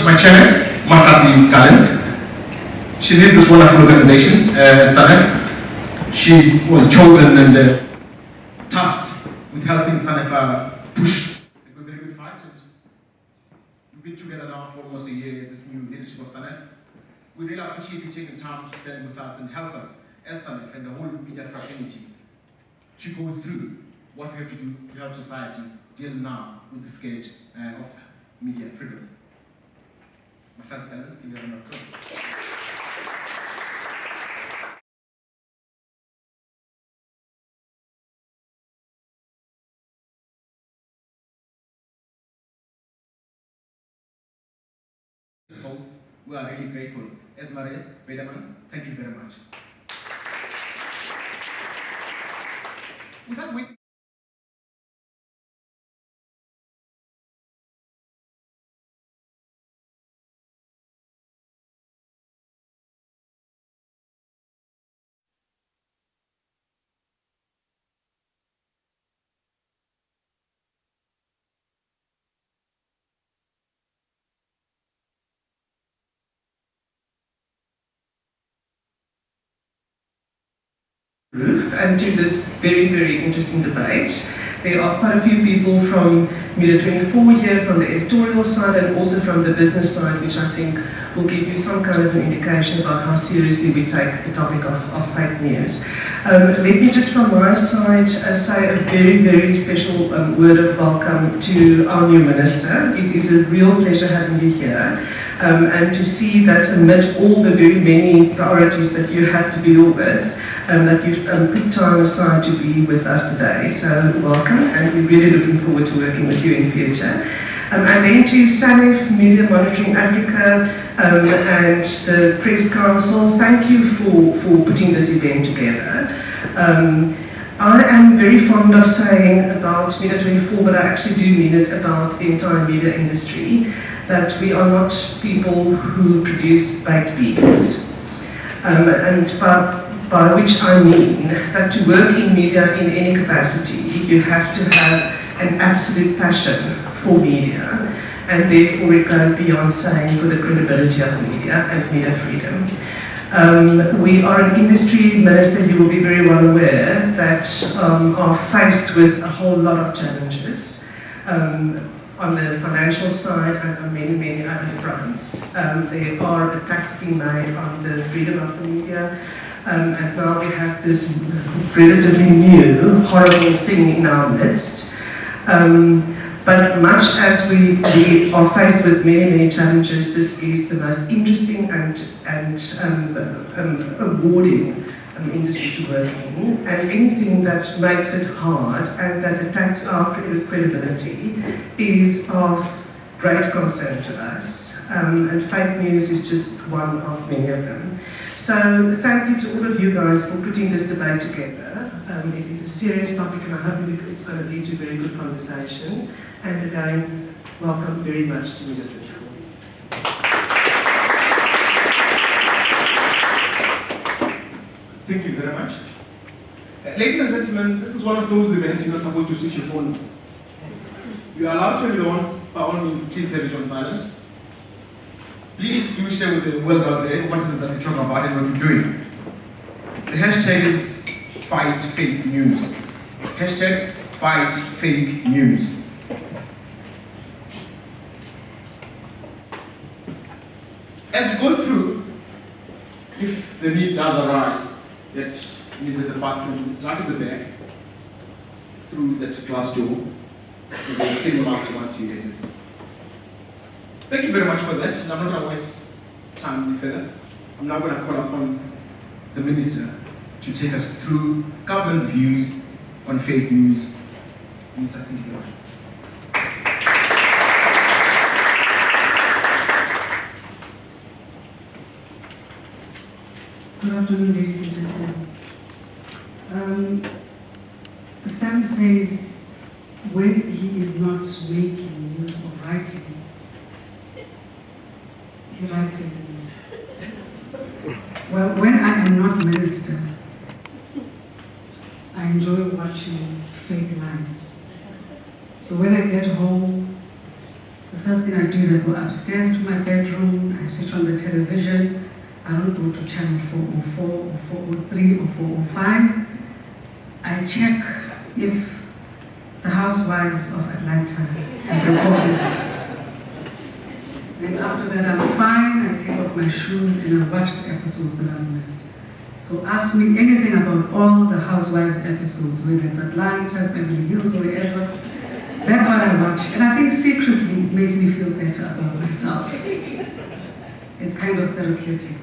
my chairman, Mahati Gallants. She leads this wonderful organization, Sanef. She was chosen and tasked with helping Sanef push a very good fight. We've been together now for almost a year as this new leadership of Sanef. We really appreciate you taking time to spend with us and help us as Sanef and the whole media fraternity to go through what we have to do to help society deal now with the scourge of media freedom. Mahati Gallants, give you a round of applause. We are really grateful. Esmaria, Bedaman, thank you very much. Without wasting and to this very, very interesting debate. There are quite a few people from Media 24 here, from the editorial side and also from the business side, which I think will give you some kind of an indication about how seriously we take the topic of fake news. Let me just from my side say a very, very special word of welcome to our new minister. It is a real pleasure having you here. And to see that amid all the very many priorities that you have to deal with, that you've put time aside to be with us today. So welcome, and we're really looking forward to working with you in future. And then to Sanef, Media Monitoring Africa, and the Press Council, thank you for putting this event together. I am very fond of saying about Media 24, but I actually do mean it about the entire media industry, that we are not people who produce baked beans. And by which I mean that to work in media in any capacity, you have to have an absolute passion for media, and therefore it goes beyond saying for the credibility of media and media freedom. We are an industry, Minister, you will be very well aware, that are faced with a whole lot of challenges on the financial side and on many, many other fronts. There are attacks being made on the freedom of the media, and now we have this relatively new, horrible thing in our midst. But much as we are faced with many, many challenges, this is the most interesting and rewarding industry to work in. And anything that makes it hard and that attacks our credibility is of great concern to us. And fake news is just one of many of them. So thank you to all of you guys for putting this debate together. It is a serious topic, and I hope it's going to lead to a very good conversation. And again, welcome very much to Media 24. Thank you very much. Ladies and gentlemen, this is one of those events you're not supposed to switch your phone on. You are allowed to have it on, by all means, please have it on silent. Please do share with the world out there what is it that we're talking about and what we're doing. The hashtag is Fight Fake News. Hashtag Fight Fake News. As we go through, if the need does arise, that you need the bathroom, start at the back, through that glass door, and then clean them out once you exit. Thank you very much for that, and I'm not going to waste time any further. I'm now going to call upon the Minister to take us through government's views on fake news. Minister, thank you very much. Good afternoon, ladies and gentlemen. Sam says when he is not making news or writing, he writes fake news. Well, when I am not minister, I enjoy watching fake lives. So when I get home, the First thing I do is I go upstairs to my bedroom, I switch on the television. I don't go to channel 404 or 403 or 405. I check if the housewives of Atlanta have reported. Then after that I'm fine, I take off my shoes and I watch the episodes that I've missed. So ask me anything about all the housewives episodes, whether it's Atlanta, Beverly Hills, or wherever. That's what I watch. And I think secretly it makes me feel better about myself. It's kind of therapeutic.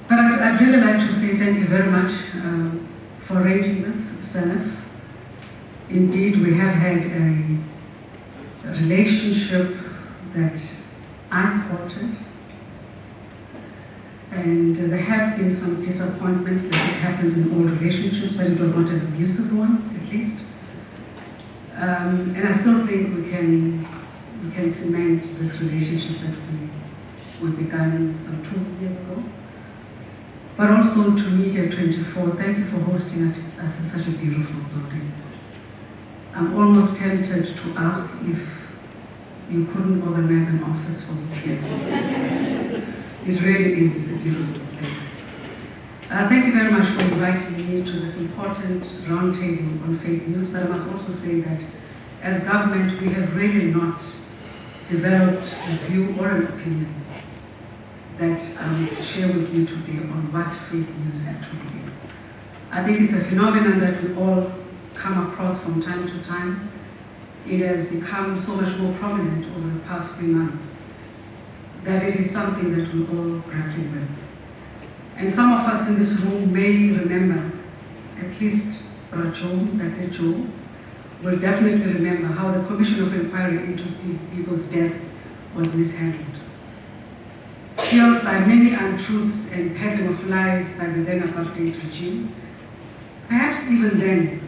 But I'd really like to say thank you very much for arranging this, Sanef. Indeed, we have had a relationship that I courted. And there have been some disappointments that happens in all relationships, but it was not an abusive one, at least. And I still think we can cement this relationship that we began some 2 years ago. But also to Media 24, thank you for hosting us in such a beautiful building. I'm almost tempted to ask if you couldn't organize an office for me here. It really is a beautiful place. Thank you very much for inviting me to this important roundtable on fake news, but I must also say that as government, we have really not developed a view or an opinion that I would share with you today on what fake news actually is. I think it's a phenomenon that we all come across from time to time. It has become so much more prominent over the past few months that it is something that we're all grappling with. And some of us in this room may remember, at least Joe, will definitely remember how the Commission of Inquiry into Steve Biko's death was mishandled. Fueled by many untruths and peddling of lies by the then apartheid regime, perhaps even then,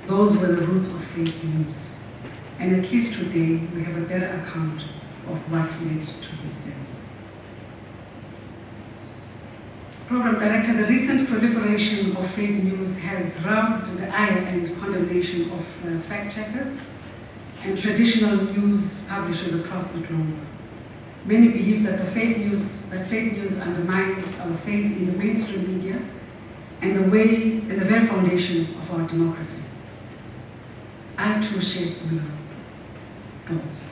those were the roots of fake news. And at least today, we have a better account of what led to his death. Program Director, the recent proliferation of fake news has roused the ire and condemnation of fact-checkers and traditional news publishers across the globe. Many believe that fake news undermines our faith in the mainstream media and the very foundation of our democracy. I too share similar thoughts.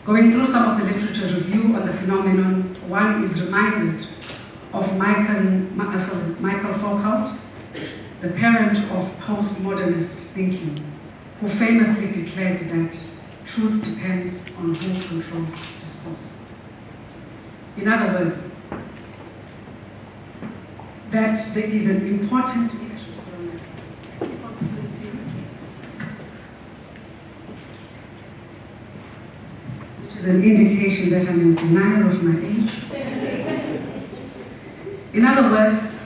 Going through some of the literature review on the phenomenon, one is reminded of Michael Foucault, the parent of postmodernist thinking, who famously declared that truth depends on who controls discourse. In other words, that there is an important which is an indication that I'm in denial of my age. In other words,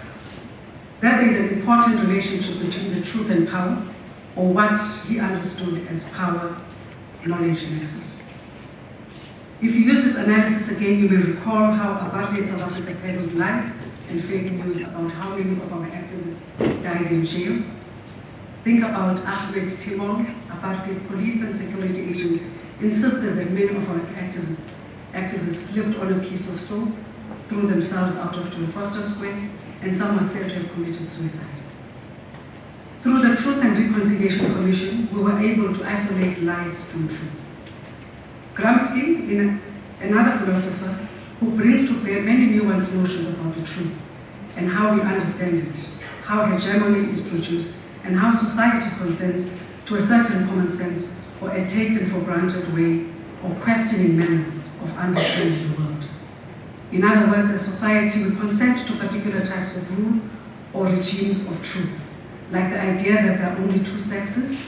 that there is an important relationship between the truth and power, or what he understood as power, knowledge, and access. If you use this analysis again, you may recall how apartheid South Africa peddles lies and fake news about how many of our activists died in jail. Think about Ahmed Timol. Apartheid police and security agents insisted that many of our activists slipped on a piece of soap, threw themselves out of John Foster Square, and some were said to have committed suicide. Through the Truth and Reconciliation Commission, we were able to isolate lies from truth. Gramsci, another philosopher, who brings to bear many nuanced notions about the truth and how we understand it, how hegemony is produced, and how society consents to a certain common sense or a taken for granted way or questioning manner of understanding the world. In other words, as society, we consent to particular types of rule or regimes of truth, like the idea that there are only two sexes,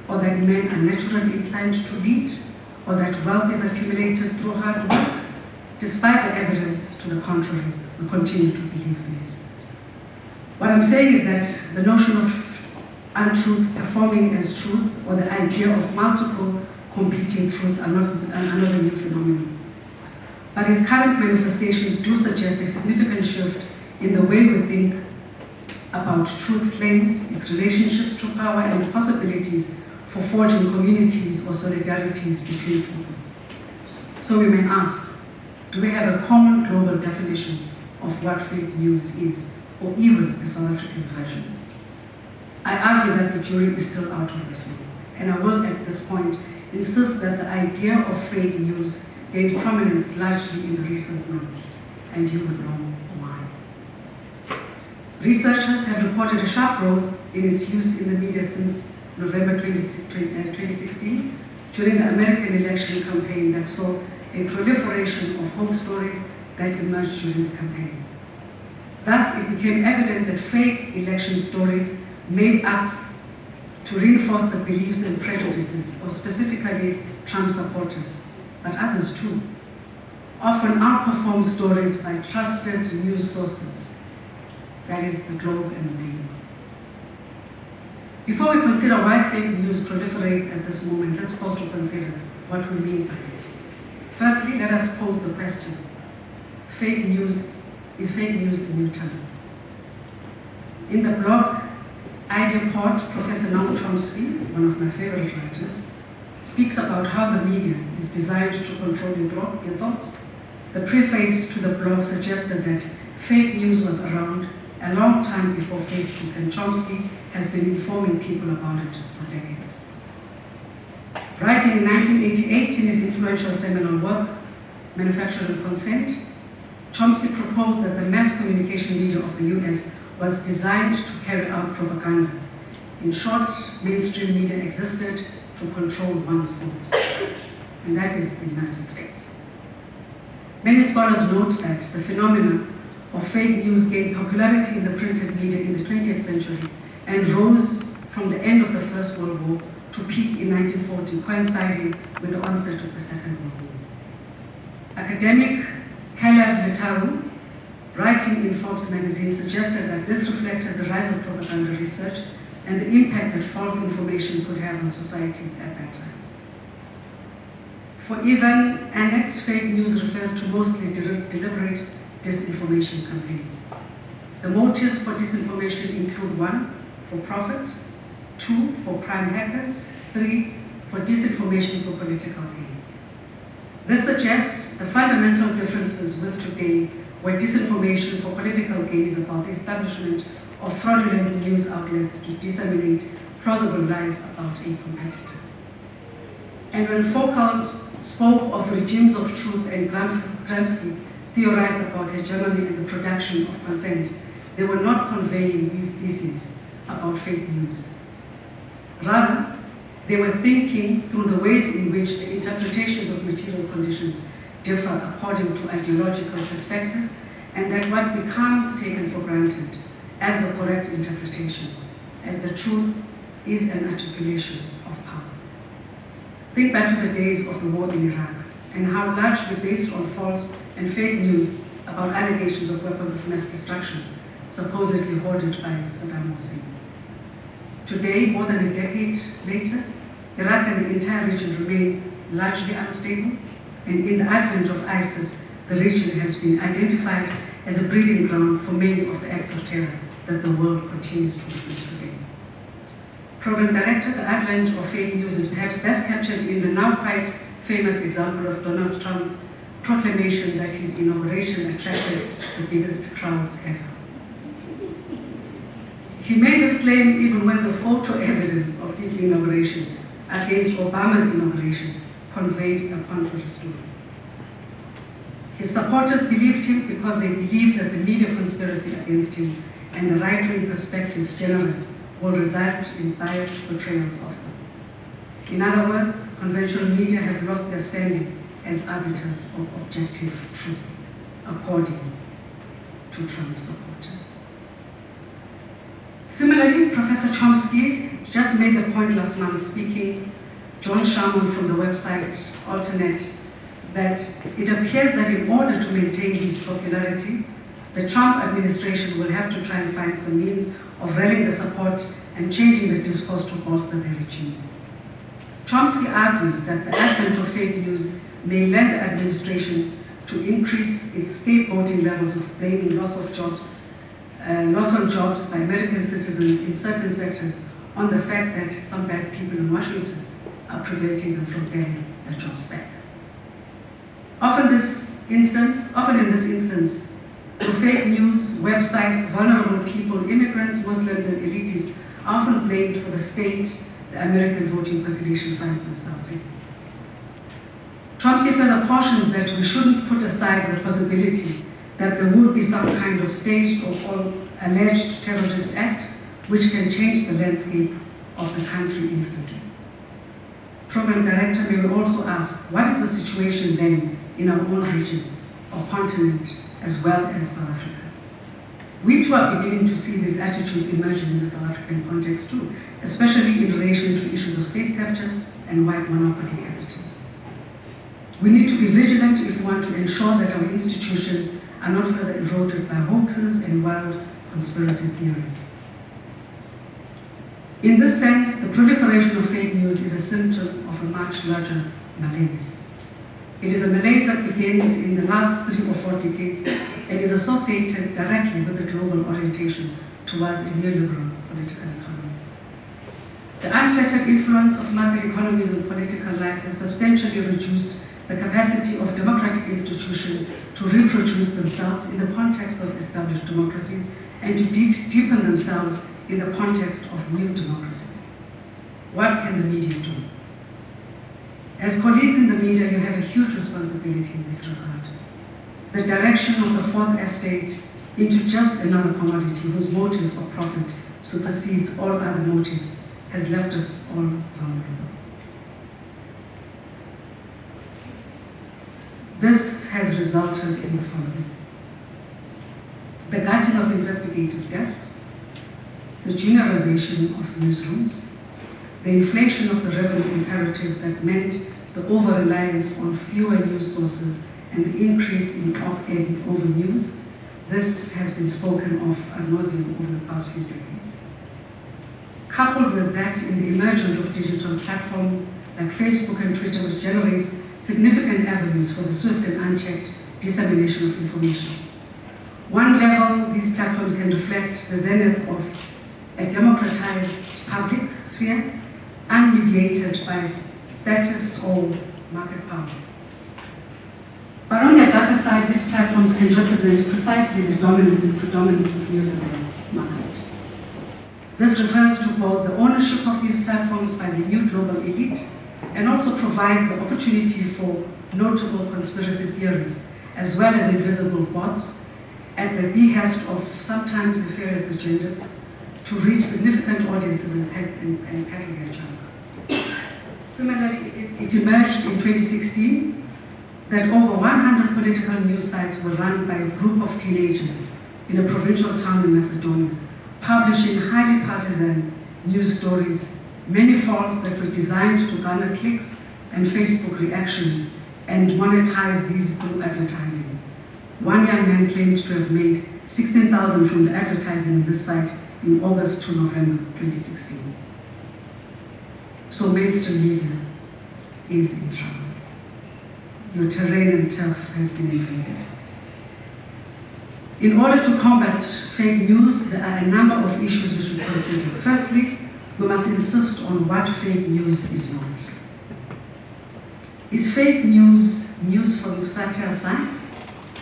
or that men are naturally inclined to lead, or that wealth is accumulated through hard work. Despite the evidence to the contrary, we continue to believe this. What I'm saying is that the notion of untruth performing as truth, or the idea of multiple competing truths are not another new phenomenon. But its current manifestations do suggest a significant shift in the way we think about truth claims, its relationships to power, and possibilities for forging communities or solidarities between people. So we may ask, do we have a common global definition of what fake news is, or even a South African version? I argue that the jury is still out on this one, and I will at this point insist that the idea of fake news gained prominence largely in recent months, and you will know why. Researchers have reported a sharp growth in its use in the media since November 2016, during the American election campaign that saw a proliferation of hoax stories that emerged during the campaign. Thus, it became evident that fake election stories made up to reinforce the beliefs and prejudices of specifically Trump supporters, but others too, often outperform stories by trusted news sources, that is the Globe and the Mail. Before we consider why fake news proliferates at this moment, let's pause to consider what we mean by it. Firstly, let us pose the question, is fake news a new term? In the blog Idea Pod, Professor Noam Chomsky, one of my favorite writers, speaks about how the media is designed to control your thoughts. The preface to the blog suggested that fake news was around a long time before Facebook, and Chomsky has been informing people about it for decades. Writing in 1988 in his influential seminal work, Manufacturing Consent, Chomsky proposed that the mass communication media of the US was designed to carry out propaganda. In short, mainstream media existed to control one's thoughts, and that is the United States. Many scholars note that the phenomenon of fake news gained popularity in the printed media in the 20th century and rose from the end of the First World War to peak in 1940, coinciding with the onset of the Second World War. Academic Kalev Letaru, writing in Forbes magazine, suggested that this reflected the rise of propaganda research and the impact that false information could have on societies at that time. For Ivan Annett, fake news refers to mostly deliberate disinformation campaigns. The motives for disinformation include 1, for profit, 2, for prime hackers, 3, for disinformation for political gain. This suggests the fundamental differences with today, where disinformation for political gain is about the establishment of fraudulent news outlets to disseminate plausible lies about a competitor. And when Foucault spoke of regimes of truth and Gramsci theorized about hegemony and the production of consent, they were not conveying these theses about fake news. Rather, they were thinking through the ways in which the interpretations of material conditions differ according to ideological perspective, and that what becomes taken for granted as the correct interpretation, as the truth, is an articulation of power. Think back to the days of the war in Iraq, and how largely based on false and fake news about allegations of weapons of mass destruction, supposedly hoarded by Saddam Hussein. Today, more than a decade later, Iraq and the entire region remain largely unstable, and in the advent of ISIS, the region has been identified as a breeding ground for many of the acts of terror that the world continues to witness today. Program Director, the advent of fake news is perhaps best captured in the now quite famous example of Donald Trump's proclamation that his inauguration attracted the biggest crowds ever. He made this claim even when the photo evidence of his inauguration against Obama's inauguration conveyed a contrary story. His supporters believed him because they believed that the media conspiracy against him and the right-wing perspectives generally will result in biased portrayals of them. In other words, conventional media have lost their standing as arbiters of objective truth, according to Trump supporters. Similarly, Professor Chomsky just made the point last month, speaking John Sharman from the website Alternate, that it appears that in order to maintain his popularity, the Trump administration will have to try and find some means of rallying the support and changing the discourse to bolster the regime. Chomsky argues that the advent of fake news may lend the administration to increase its scapegoating levels of blaming loss on jobs by American citizens in certain sectors on the fact that some bad people in Washington are preventing them from getting their jobs back. Often in this instance, through fake news, websites, vulnerable people, immigrants, Muslims, and elitists are often blamed for the state the American voting population finds themselves in. Chomsky further cautions that we shouldn't put aside the possibility that there would be some kind of staged or alleged terrorist act which can change the landscape of the country instantly. Program Director, may we also ask, what is the situation then in our own region or continent as well as South Africa? We too are beginning to see these attitudes emerging in the South African context too, especially in relation to issues of state capture and white monopoly capital. We need to be vigilant if we want to ensure that our institutions are not further eroded by hoaxes and wild conspiracy theories. In this sense, the proliferation of fake news is a symptom of a much larger malaise. It is a malaise that begins in the last 3 or 4 decades and is associated directly with the global orientation towards a neoliberal political economy. The unfettered influence of market economies on political life has substantially reduced the capacity of democratic institutions to reproduce themselves in the context of established democracies and to deepen themselves in the context of new democracies. What can the media do? As colleagues in the media, you have a huge responsibility in this regard. The direction of the fourth estate into just another commodity whose motive for profit supersedes all other motives has left us all vulnerable. This has resulted in the following: the gutting of investigative desks, the juniorization of newsrooms, the inflation of the revenue imperative that meant the over-reliance on fewer news sources and the increase in op-ed over news. This has been spoken of ad nauseum over the past few decades. Coupled with that, in the emergence of digital platforms like Facebook and Twitter, which generates significant avenues for the swift and unchecked dissemination of information. One level, these platforms can reflect the zenith of a democratized public sphere, unmediated by status or market power. But on the other side, these platforms can represent precisely the dominance and predominance of neoliberal market. This refers to both the ownership of these platforms by the new global elite and also provides the opportunity for notable conspiracy theorists as well as invisible bots at the behest of sometimes nefarious agendas to reach significant audiences and peddle their junk. Similarly, it emerged in 2016 that over 100 political news sites were run by a group of teenagers in a provincial town in Macedonia, publishing highly partisan news stories, many false that were designed to garner clicks and Facebook reactions and monetize these through advertising. One young man claimed to have made $16,000 from the advertising of this site in August to November 2016. So mainstream media is in trouble. Your terrain and turf has been invaded. In order to combat fake news, there are a number of issues we should consider. Firstly, we must insist on what fake news is not. Is fake news news from satire sites?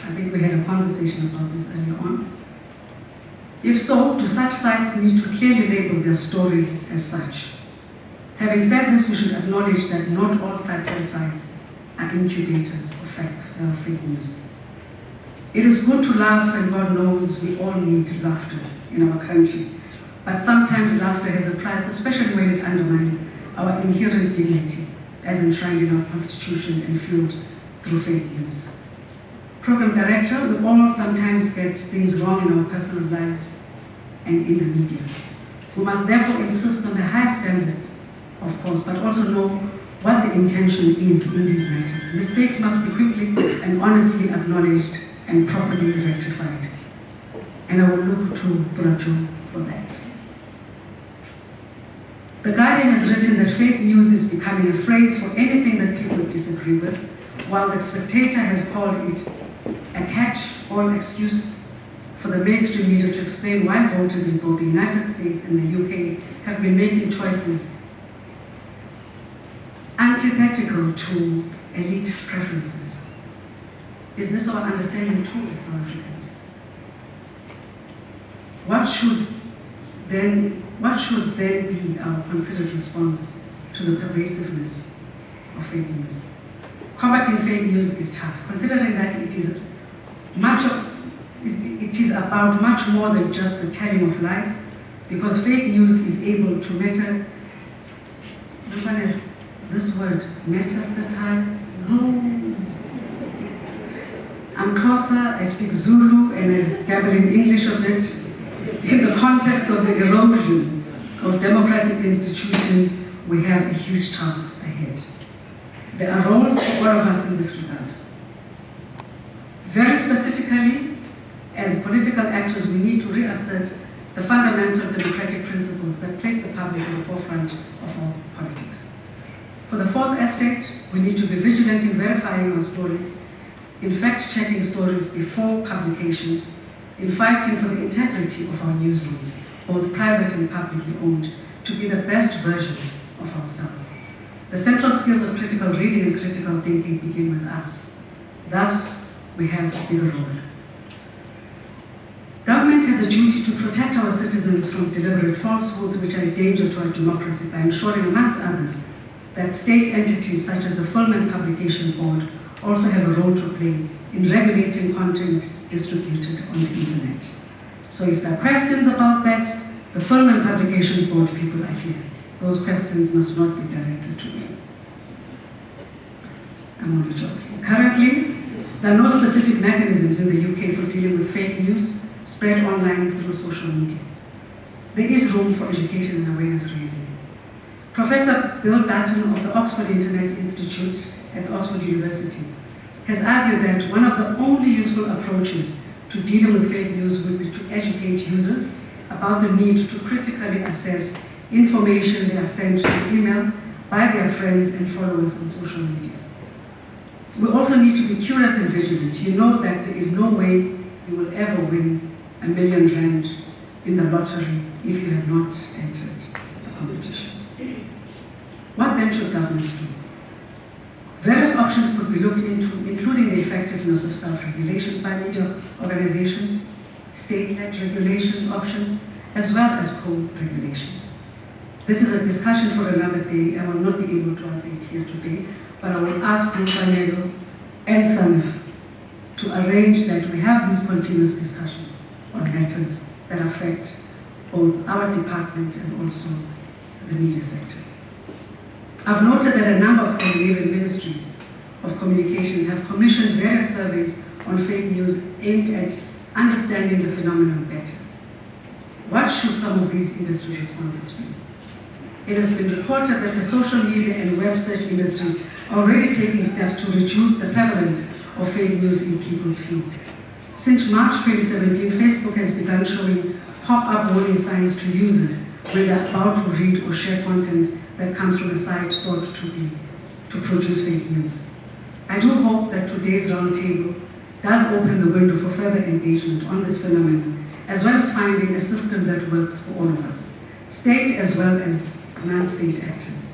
I think we had a conversation about this earlier on. If so, do such sites need to clearly label their stories as such? Having said this, we should acknowledge that not all satire sites are incubators of fake news. It is good to laugh, and God knows we all need laughter in our country. But sometimes laughter has a price, especially when it undermines our inherent dignity as enshrined in our Constitution and fueled through fake news. Program Director, we all sometimes get things wrong in our personal lives and in the media. We must therefore insist on the highest standards, of course, but also know what the intention is in these matters. Mistakes must be quickly and honestly acknowledged and properly rectified. And I will look to Dlodlo for that. The Guardian has written that fake news is becoming a phrase for anything that people disagree with, while the Spectator has called it a catch-all excuse for for the mainstream media to explain why voters in both the United States and the UK have been making choices antithetical to elite preferences. Is this our understanding too as South Africans? What should then be our considered response to the pervasiveness of fake news? Combating fake news is tough, considering that it is about much more than just the telling of lies, because fake news is able to metastatize. I'm Xhosa, I speak Zulu, and I dabble in English a bit. In the context of the erosion of democratic institutions, we have a huge task ahead. There are roles for all of us in this regard. Very specifically, as political actors, we need to reassert the fundamental democratic principles that place the public at the forefront of our politics. For the fourth estate, we need to be vigilant in verifying our stories, in fact-checking stories before publication, in fighting for the integrity of our newsrooms, both private and publicly owned, to be the best versions of ourselves. The central skills of critical reading and critical thinking begin with us. Thus, we have a bigger role. Government has a duty to protect our citizens from deliberate falsehoods which are a danger to our democracy by ensuring, amongst others, that state entities such as the Film and Publication Board also have a role to play in regulating content distributed on the internet. So if there are questions about that, the Film and Publications Board people are here. Those questions must not be directed to me. I'm only joking. Currently, there are no specific mechanisms in the UK for dealing with fake news spread online through social media. There is room for education and awareness raising. Professor Bill Dutton of the Oxford Internet Institute at Oxford University has argued that one of the only useful approaches to dealing with fake news would be to educate users about the need to critically assess information they are sent to email by their friends and followers on social media. We also need to be curious and vigilant. You know that there is no way you will ever win R1 million in the lottery if you have not entered the competition. What then should governments do? Various options could be looked into, including the effectiveness of self-regulation by media organizations, state-led regulations options, as well as co-regulations. This is a discussion for another day. I will not be able to answer it here today, but I will ask Dlodlo and Sanef to arrange that we have these continuous discussions on matters that affect both our department and also the media sector. I've noted that a number of Scandinavian ministries of communications have commissioned various surveys on fake news aimed at understanding the phenomenon better. What should some of these industry responses be? It has been reported that the social media and web search industries are already taking steps to reduce the prevalence of fake news in people's feeds. Since March 2017, Facebook has begun showing pop-up warning signs to users when they're about to read or share content that comes from a site thought to produce fake news. I do hope that today's roundtable does open the window for further engagement on this phenomenon, as well as finding a system that works for all of us, state as well as non-state actors.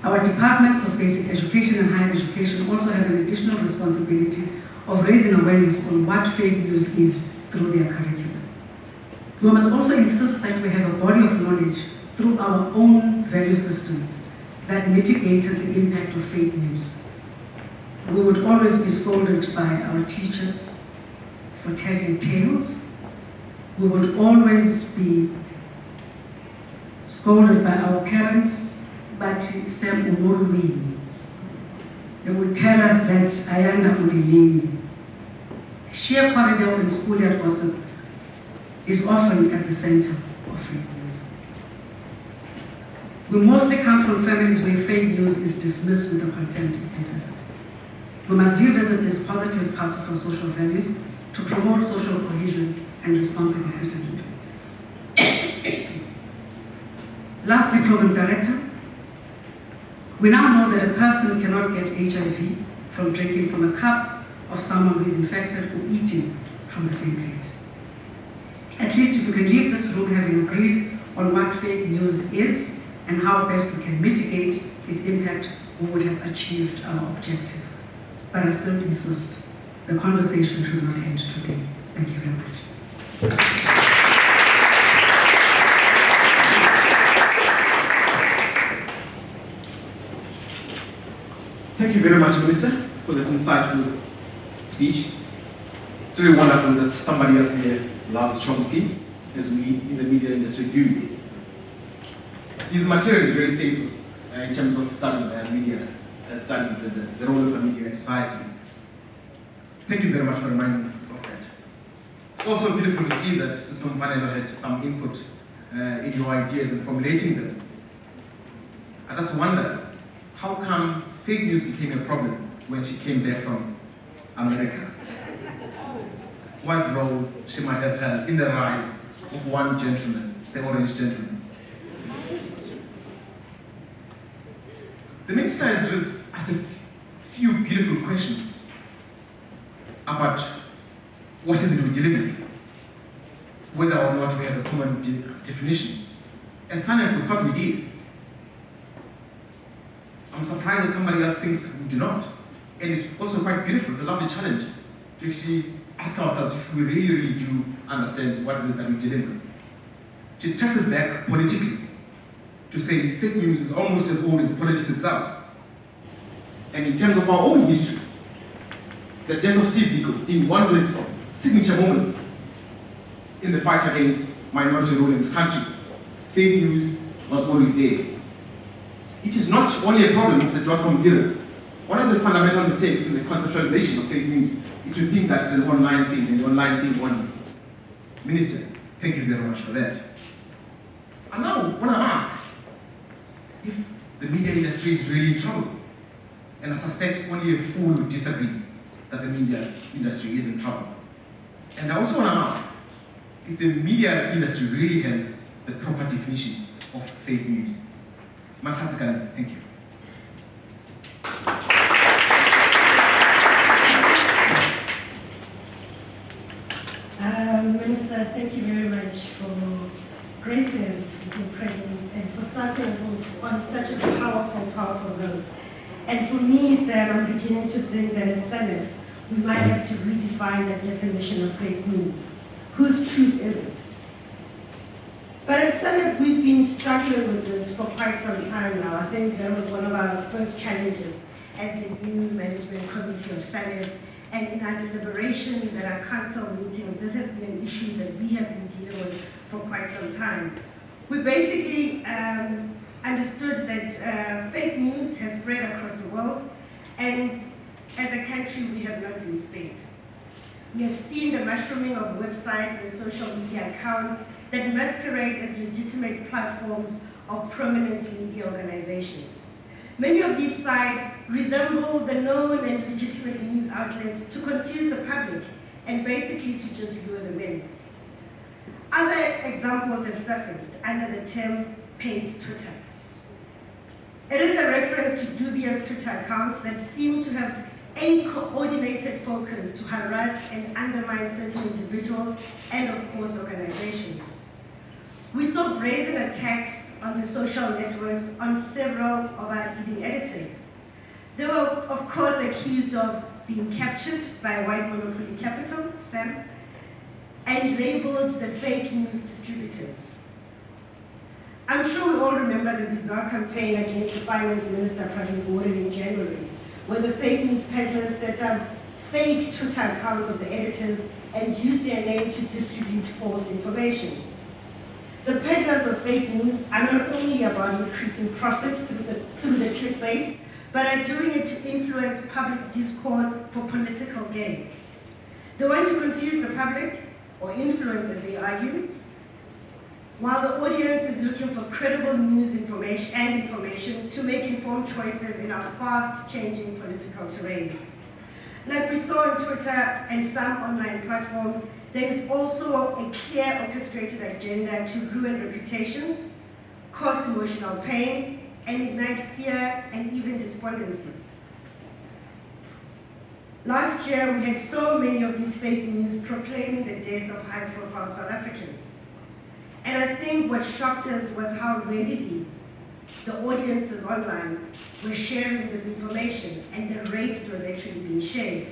Our departments of basic education and higher education also have an additional responsibility of raising awareness on what fake news is through their curriculum. We must also insist that we have a body of knowledge through our own value systems that mitigated the impact of fake news. We would always be scolded by our teachers for telling tales. We would always be scolded by our parents, but Sam Umurumi. They would tell us that Ayanda Ulilini. Sheer corridor in school at gossip is often at the center of fake news. We mostly come from families where fake news is dismissed with the contempt it deserves. We must revisit these positive parts of our social values to promote social cohesion and responsible citizenry. Lastly, Program Director, we now know that a person cannot get HIV from drinking from a cup of someone who is infected or eating from the same plate. At least if we can leave this room having agreed on what fake news is and how best we can mitigate its impact, we would have achieved our objective. But I still insist, the conversation should not end today. Thank you very much. Thank you very much, Minister, for that insightful speech. It's really wonderful that somebody else here loves Chomsky, as we in the media industry do. His material is very stable in terms of studying media studies and the role of the media in society. Thank you very much for reminding us of that. It's also beautiful to see that Sister Mfanelo had some input in your ideas and formulating them. I just wonder, how come fake news became a problem when she came back from America? What role she might have held in the rise of one gentleman, the orange gentleman? The minister has asked a few beautiful questions about what is it we deliver, whether or not we have a common definition. And Sanef, we thought we did. I'm surprised that somebody else thinks we do not. And it's also quite beautiful. It's a lovely challenge to actually ask ourselves if we really, really do understand what is it that we deliver. To trace it back politically, to say fake news is almost as old as politics itself. And in terms of our own history, the death of Steve Biko, in one of the signature moments in the fight against minority rule in this country, fake news was always there. It is not only a problem of the .com era. One of the fundamental mistakes in the conceptualization of fake news is to think that it's an online thing and the online thing only. Minister, thank you very much for that. And now, I want to ask if the media industry is really in trouble. And I suspect only a fool would disagree that the media industry is in trouble. And I also want to ask if the media industry really has the proper definition of fake news. Thank you. Minister, thank you very much for gracing us with your presence and for starting us on such a powerful note. And for me, Sam, I'm beginning to think that as Sanef, we might have to redefine that definition of fake news. Whose truth is it? But at Sanef, we've been struggling with this for quite some time now. I think that was one of our first challenges as the new management committee of Sanef. And in our deliberations and our council meetings, this has been an issue that we have been dealing with for quite some time. We basically understood that fake news has spread across the world, and as a country, we have not been spared. We have seen the mushrooming of websites and social media accounts that masquerade as legitimate platforms of prominent media organizations. Many of these sites resemble the known and legitimate news outlets to confuse the public and basically to just lure them in. Other examples have surfaced under the term paid Twitter. It is a reference to dubious Twitter accounts that seem to have a coordinated focus to harass and undermine certain individuals and, of course, organizations. We saw brazen attacks on the social networks on several of our leading editors. They were, of course, accused of being captured by white monopoly capital, Sam, and labeled the fake news distributors. I'm sure we all remember the bizarre campaign against the Finance Minister, Pravin Gordhan, in January, where the fake news peddlers set up fake Twitter accounts of the editors and used their name to distribute false information. The peddlers of fake news are not only about increasing profit through the clickbait, but are doing it to influence public discourse for political gain. They want to confuse the public, or influence as they argue, while the audience is looking for credible news information to make informed choices in our fast-changing political terrain. Like we saw on Twitter and some online platforms, there is also a clear orchestrated agenda to ruin reputations, cause emotional pain, and ignite fear and even despondency. Last year, we had so many of these fake news proclaiming the death of high-profile South Africans. And I think what shocked us was how readily the audiences online were sharing this information and the rate it was actually being shared.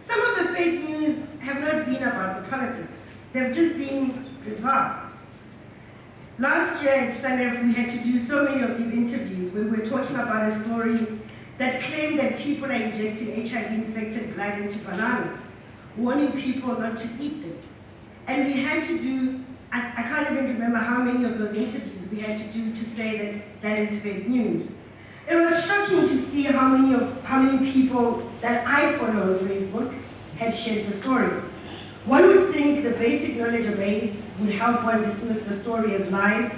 Some of the fake news have not been about the politics. They've just been disasters. Last year at Sanef, we had to do so many of these interviews where we were talking about a story that claimed that people are injecting HIV-infected blood into bananas, warning people not to eat them. And we had to do, I can't even remember how many of those interviews we had to do to say that that is fake news. It was shocking to see how many people that I follow on Facebook had shared the story. One would think the basic knowledge of AIDS would help one dismiss the story as lies,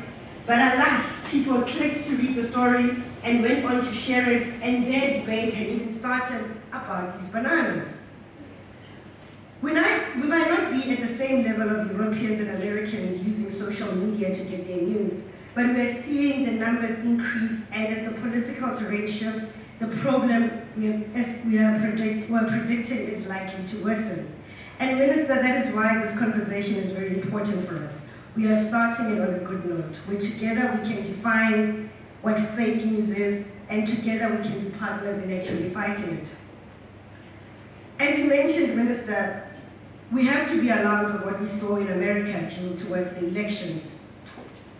but alas, people clicked to read the story and went on to share it, and their debate had even started about these bananas. We might not be at the same level of Europeans and Americans using social media to get their news, but we're seeing the numbers increase, and as the political terrain shifts, the problem we're predicting is likely to worsen. And Minister, that is why this conversation is very important for us. We are starting it on a good note, where together we can define what fake news is, and together we can be partners in actually fighting it. As you mentioned, Minister, we have to be alarmed of what we saw in America towards the elections.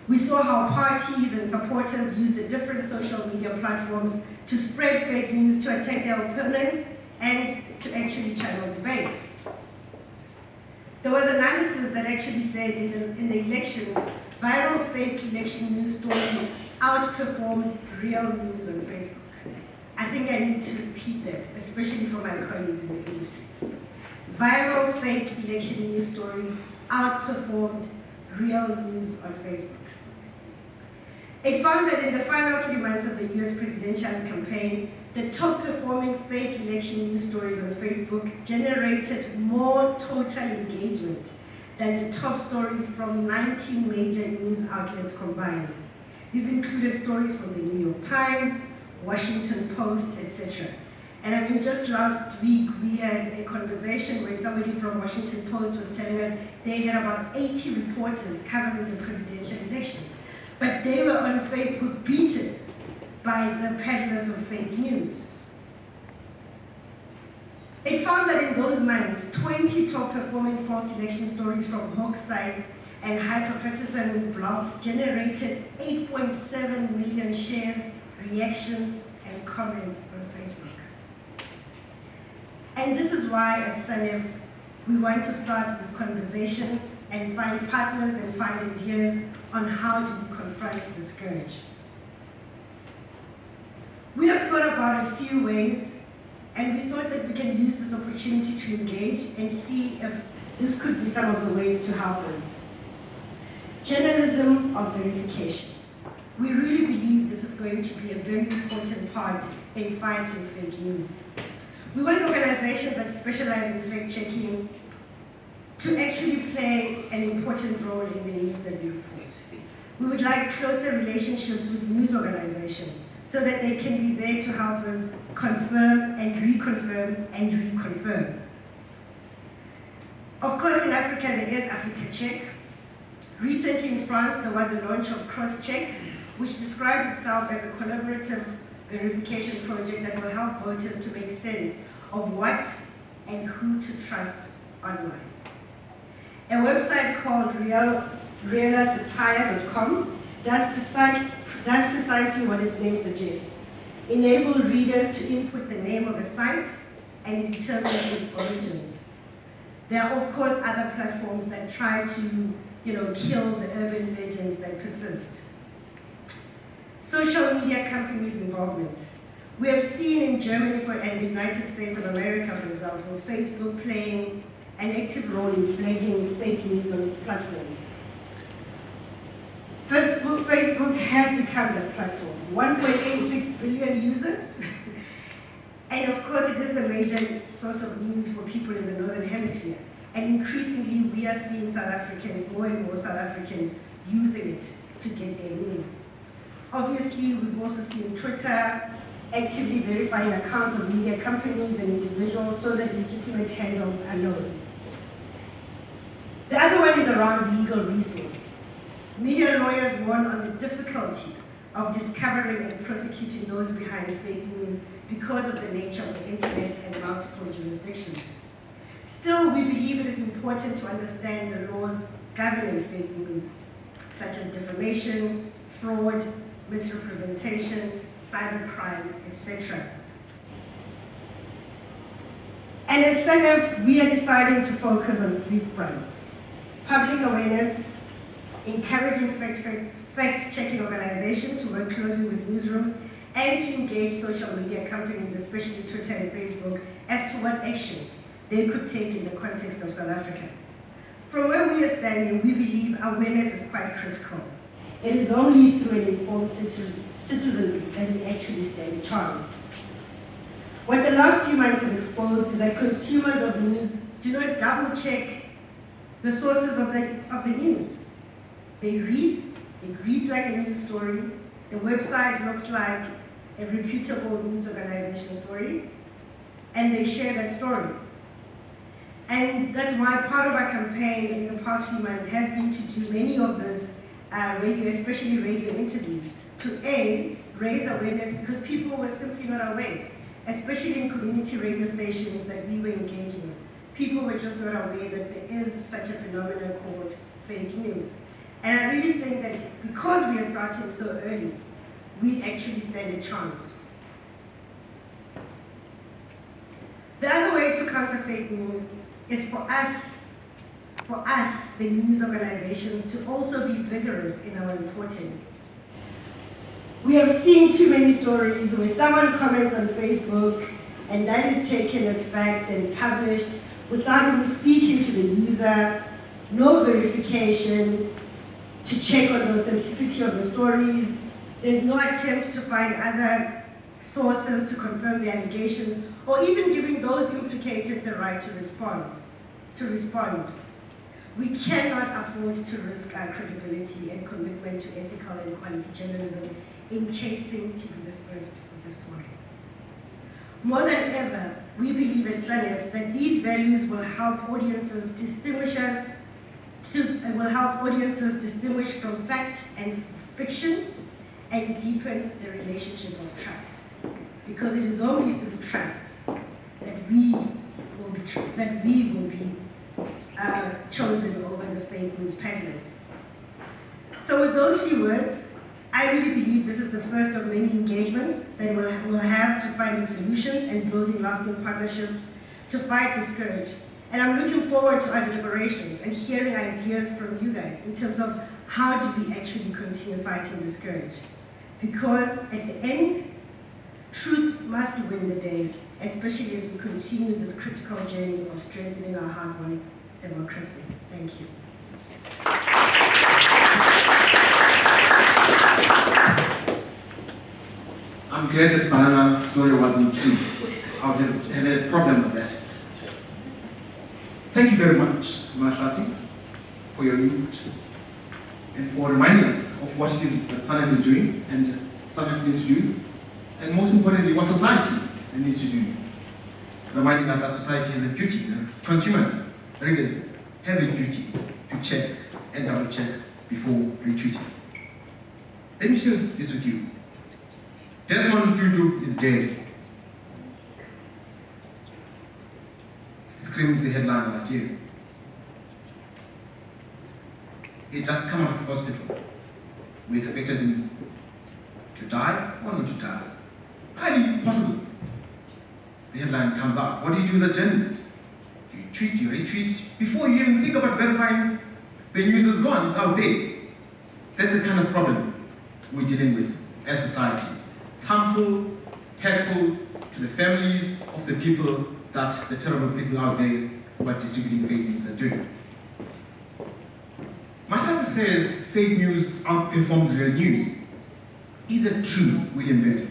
We saw how parties and supporters used the different social media platforms to spread fake news, to attack their opponents, and to actually channel debate. There was analysis that actually said in the elections, viral fake election news stories outperformed real news on Facebook. I think I need to repeat that, especially for my colleagues in the industry. Viral fake election news stories outperformed real news on Facebook. It found that in the final 3 months of the US presidential campaign, the top performing fake election news stories on Facebook generated more total engagement than the top stories from 19 major news outlets combined. These included stories from the New York Times, Washington Post, etc. And I mean, just last week, we had a conversation where somebody from Washington Post was telling us they had about 80 reporters covering the presidential elections. But they were on Facebook beaten by the peddlers of fake news. It found that in those months, 20 top performing false election stories from hoax sites and hyper-partisan blogs generated 8.7 million shares, reactions, and comments on Facebook. And this is why, as Sanef, we want to start this conversation and find partners and find ideas on how do we confront the scourge. We have thought about a few ways, and we thought that we can use this opportunity to engage and see if this could be some of the ways to help us. Journalism of verification. We really believe this is going to be a very important part in fighting fake news. We want organizations that specialize in fact-checking to actually play an important role in the news that we report. We would like closer relationships with news organizations so that they can be there to help us confirm and reconfirm and reconfirm. Of course, in Africa, there is Africa Check. Recently in France, there was a launch of Cross-Check, which described itself as a collaborative verification project that will help voters to make sense of what and who to trust online. A website called realasatire.com does precisely what its name suggests. Enable readers to input the name of a site and it determines its origins. There are of course other platforms that try to kill the urban legends that persist. Social media companies' involvement. We have seen in Germany and the United States of America, for example, Facebook playing an active role in flagging fake news on its platform. Facebook has become that platform. 1.86 billion users. And of course, it is the major source of news for people in the Northern Hemisphere. And increasingly, we are seeing more and more South Africans using it to get their news. Obviously, we've also seen Twitter, actively verifying accounts of media companies and individuals so that legitimate handles are known. The other one is around legal resource. Media lawyers warn on the difficulty of discovering and prosecuting those behind fake news because of the nature of the internet and multiple jurisdictions. Still, we believe it is important to understand the laws governing fake news, such as defamation, fraud, misrepresentation, cybercrime, etc. And at Sanef, we are deciding to focus on 3 fronts: public awareness, encouraging fact-checking organizations to work closely with newsrooms, and to engage social media companies, especially Twitter and Facebook, as to what actions they could take in the context of South Africa. From where we are standing, we believe awareness is quite critical. It is only through an informed citizenry that we actually stand a chance. What the last few months have exposed is that consumers of news do not double-check the sources of the news. They read, it reads like a news story, the website looks like a reputable news organization story, and they share that story. And that's why part of our campaign in the past few months has been to do many of these radio, especially radio interviews, to A, raise awareness because people were simply not aware, especially in community radio stations that we were engaging with. People were just not aware that there is such a phenomenon called fake news. And I really think that because we are starting so early, we actually stand a chance. The other way to counter fake news is for us, the news organizations, to also be vigorous in our reporting. We have seen too many stories where someone comments on Facebook and that is taken as fact and published without even speaking to the user, no verification to check on the authenticity of the stories. There's no attempt to find other sources to confirm the allegations, or even giving those implicated the right to respond. We cannot afford to risk our credibility and commitment to ethical and quality journalism in chasing to be the first with the story. More than ever, we believe at Sanef that these values will help audiences distinguish from fact and fiction and deepen the relationship of trust. Because it is only through trust that we will be chosen over the fake news peddlers. So with those few words, I really believe this is the first of many engagements that we'll have to finding solutions and building lasting partnerships to fight the scourge. And I'm looking forward to our deliberations and hearing ideas from you guys in terms of how do we actually continue fighting the scourge. Because at the end, truth must win the day, especially as we continue this critical journey of strengthening our hard-won democracy. Thank you. I'm glad that banana story wasn't true. I had a problem with that. Thank you very much, Mahati, for your input and for reminding us of what it is that Sanef is doing and Sanef needs to do, and most importantly, what society needs to do. Reminding us that society has a duty, consumers, readers, have a duty to check and double check before retweeting. Let me share this with you. Desmond Tutu is dead. He screamed the headline last year. He had just come out of hospital. We expected him to die or not to die. Highly possible. The headline comes out. What do you do as a journalist? You tweet, you retweet. Before you even think about verifying, the news is gone, it's out there. That's the kind of problem we're dealing with as society. It's harmful, hurtful to the families of the people that the terrible people out there who are distributing fake news are doing. Mahati says fake news outperforms real news. Is it true, William Bailey?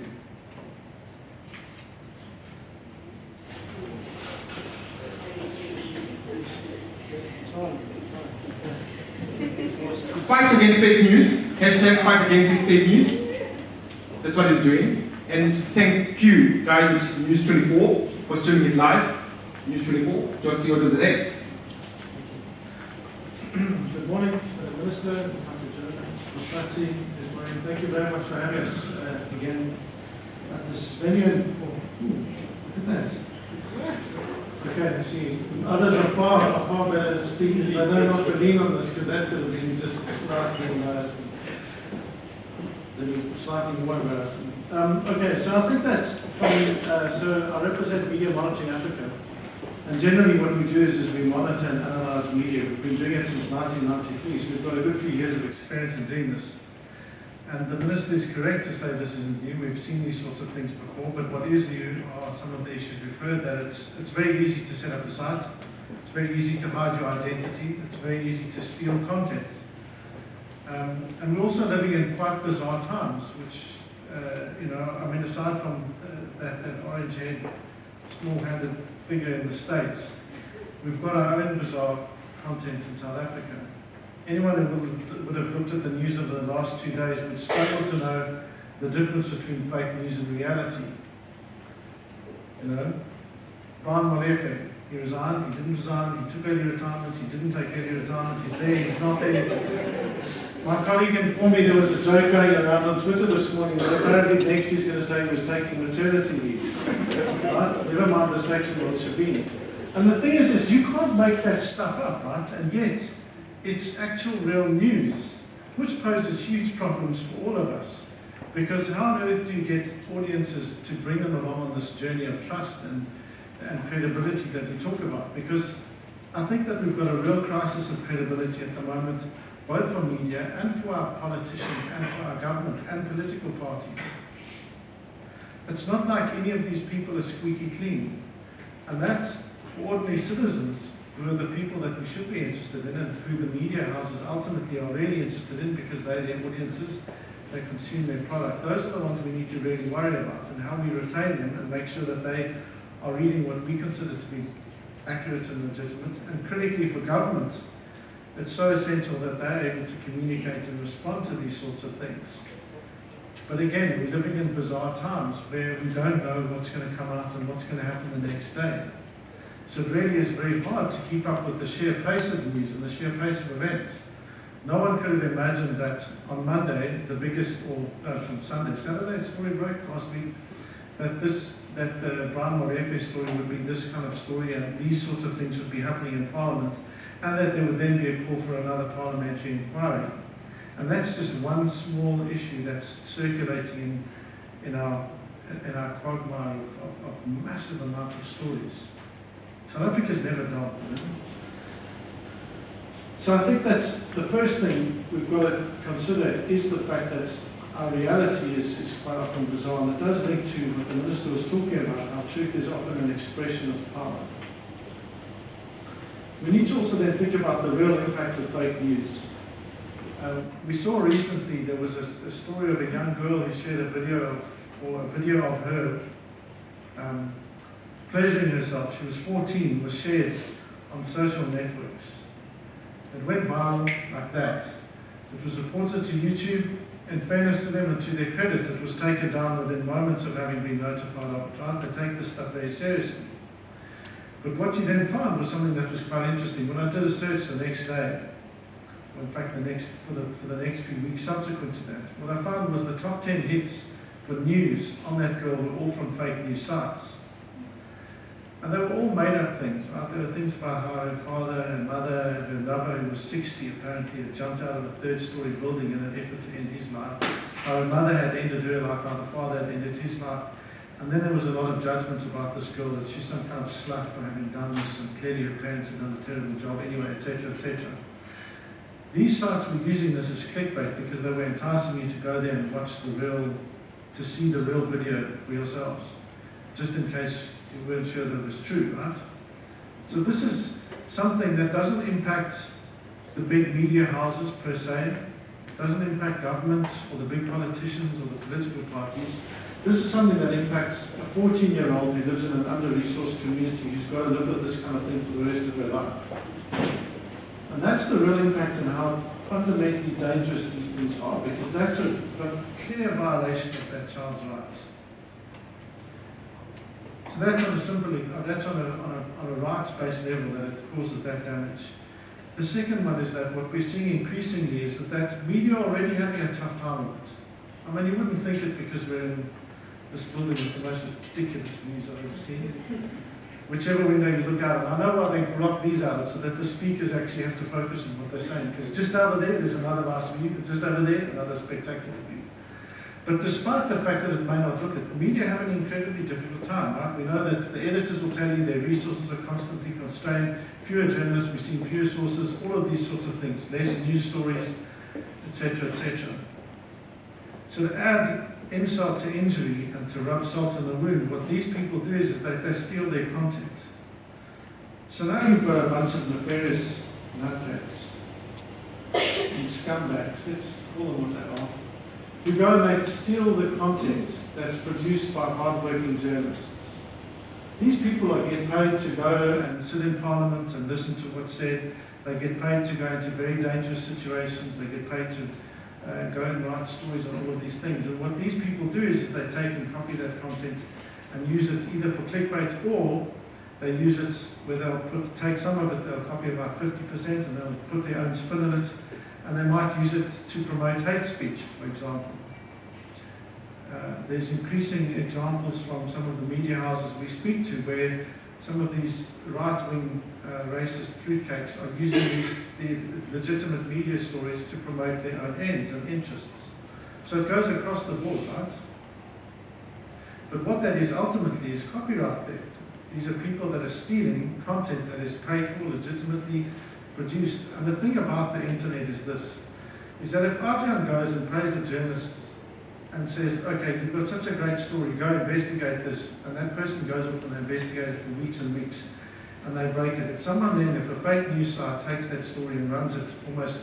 Fight against fake news, hashtag fight against fake news. That's what he's doing. And thank you, guys, at News 24 for streaming it live. News 24, John C. Order of the day. Good morning, Minister, Thank you very much for having us again at this venue. Look at that. Okay, I see. Others are far better speakers. I know not to lean on this because that could have been just slightly embarrassing. Slightly more embarrassing. Okay, so I think that's funny. So I represent Media Monitoring Africa. And generally what we do is we monitor and analyze media. We've been doing it since 1993, so we've got a good few years of experience in doing this. And the Minister is correct to say this isn't new. We've seen these sorts of things before, but what is new are some of the issues we've heard, that it's very easy to set up a site, it's very easy to hide your identity, it's very easy to steal content. And we're also living in quite bizarre times, which, I mean, aside from that orange-haired, small-handed figure in the States, we've got our own bizarre content in South Africa. Anyone who would have looked at the news over the last 2 days would struggle to know the difference between fake news and reality. Brian Molefe, he resigned, he didn't resign, he took early retirement, he didn't take early retirement, he's there, he's not there. My colleague informed me there was a joke going around on Twitter this morning that apparently next he's going to say he was taking maternity leave. Right? Never mind the section what it should be. And the thing is you can't make that stuff up, right? And yet, it's actual real news, which poses huge problems for all of us. Because how on earth do you get audiences to bring them along on this journey of trust and credibility that we talk about? Because I think that we've got a real crisis of credibility at the moment, both for media and for our politicians and for our government and political parties. It's not like any of these people are squeaky clean. And that's for ordinary citizens, who are the people that we should be interested in and who the media houses ultimately are really interested in because they're their audiences, they consume their product. Those are the ones we need to really worry about and how we retain them and make sure that they are reading what we consider to be accurate and legitimate. And critically for governments, it's so essential that they're able to communicate and respond to these sorts of things. But again, we're living in bizarre times where we don't know what's going to come out and what's going to happen the next day. So it really is very hard to keep up with the sheer pace of news and the sheer pace of events. No one could have imagined that on Monday, the biggest, or from Saturday story broke last week, that the Brian Molefe story would be this kind of story and these sorts of things would be happening in Parliament, and that there would then be a call for another parliamentary inquiry. And that's just one small issue that's circulating in our quagmire of massive amount of stories. South Africa's never dull. So I think that's the first thing we've got to consider is the fact that our reality is quite often bizarre, and it does link to what the Minister was talking about, how truth is often an expression of power. We need to also then think about the real impact of fake news. We saw recently there was a story of a young girl who shared a video of her pleasuring herself. She was 14, was shared on social networks. It went viral like that. It was reported to YouTube. In fairness to them and to their credit, it was taken down within moments of having been notified of it. Right? They take this stuff very seriously. But what you then found was something that was quite interesting. When I did a search the next day, or in fact for the next few weeks subsequent to that, what I found was the top 10 hits for news on that girl were all from fake news sites. And they were all made up things, right? There were things about how her father and mother and her lover, who was 60 apparently, had jumped out of a third-story building in an effort to end his life. How her mother had ended her life, how the father had ended his life. And then there was a lot of judgment about this girl, that she's some kind of slut for having done this, and clearly her parents had done a terrible job anyway, etc., etc. These sites were using this as clickbait because they were enticing you to go there and watch to see the real video for yourselves, just in case you weren't sure that it was true, right? So this is something that doesn't impact the big media houses per se, doesn't impact governments or the big politicians or the political parties. This is something that impacts a 14-year-old who lives in an under-resourced community who's got to live with this kind of thing for the rest of her life. And that's the real impact on how fundamentally dangerous these things are, because that's a clear violation of that child's rights. So that's on a that's on a rights-based level that it causes that damage. The second one is that what we're seeing increasingly is that media are already having a tough time with it. I mean, you wouldn't think it because we're in this building with the most ridiculous news I've ever seen. Whichever window you look out, and I know why they block these out, so that the speakers actually have to focus on what they're saying. Because just over there's another nice view, just over there, another spectacular view. But despite the fact that it may not look it, the media have an incredibly difficult time, right? We know that the editors will tell you their resources are constantly constrained, fewer journalists, we've seen fewer sources, all of these sorts of things, less news stories, etc., etc. So to add insult to injury and to rub salt in the wound, what these people do is that they steal their content. So now you've got a bunch of nefarious nutrats and scumbags, let's call them what they are, who go and they steal the content that's produced by hard-working journalists. These people are getting paid to go and sit in Parliament and listen to what's said. They get paid to go into very dangerous situations. They get paid to go and write stories on all of these things. And what these people do is they take and copy that content and use it either for clickbait or they use it where they'll take some of it, they'll copy about 50% and they'll put their own spin on it. And they might use it to promote hate speech, for example. There's increasing examples from some of the media houses we speak to where some of these right-wing racist fruitcakes are using the legitimate media stories to promote their own ends and interests. So it goes across the board, right? But what that is ultimately is copyright theft. These are people that are stealing content that is paid for, legitimately produced. And the thing about the internet is this, is that if Ayanda goes and pays a journalist and says, okay, you've got such a great story, go investigate this, and that person goes off and they investigate it for weeks and weeks, and they break it. If someone then, if a fake news site takes that story and runs it almost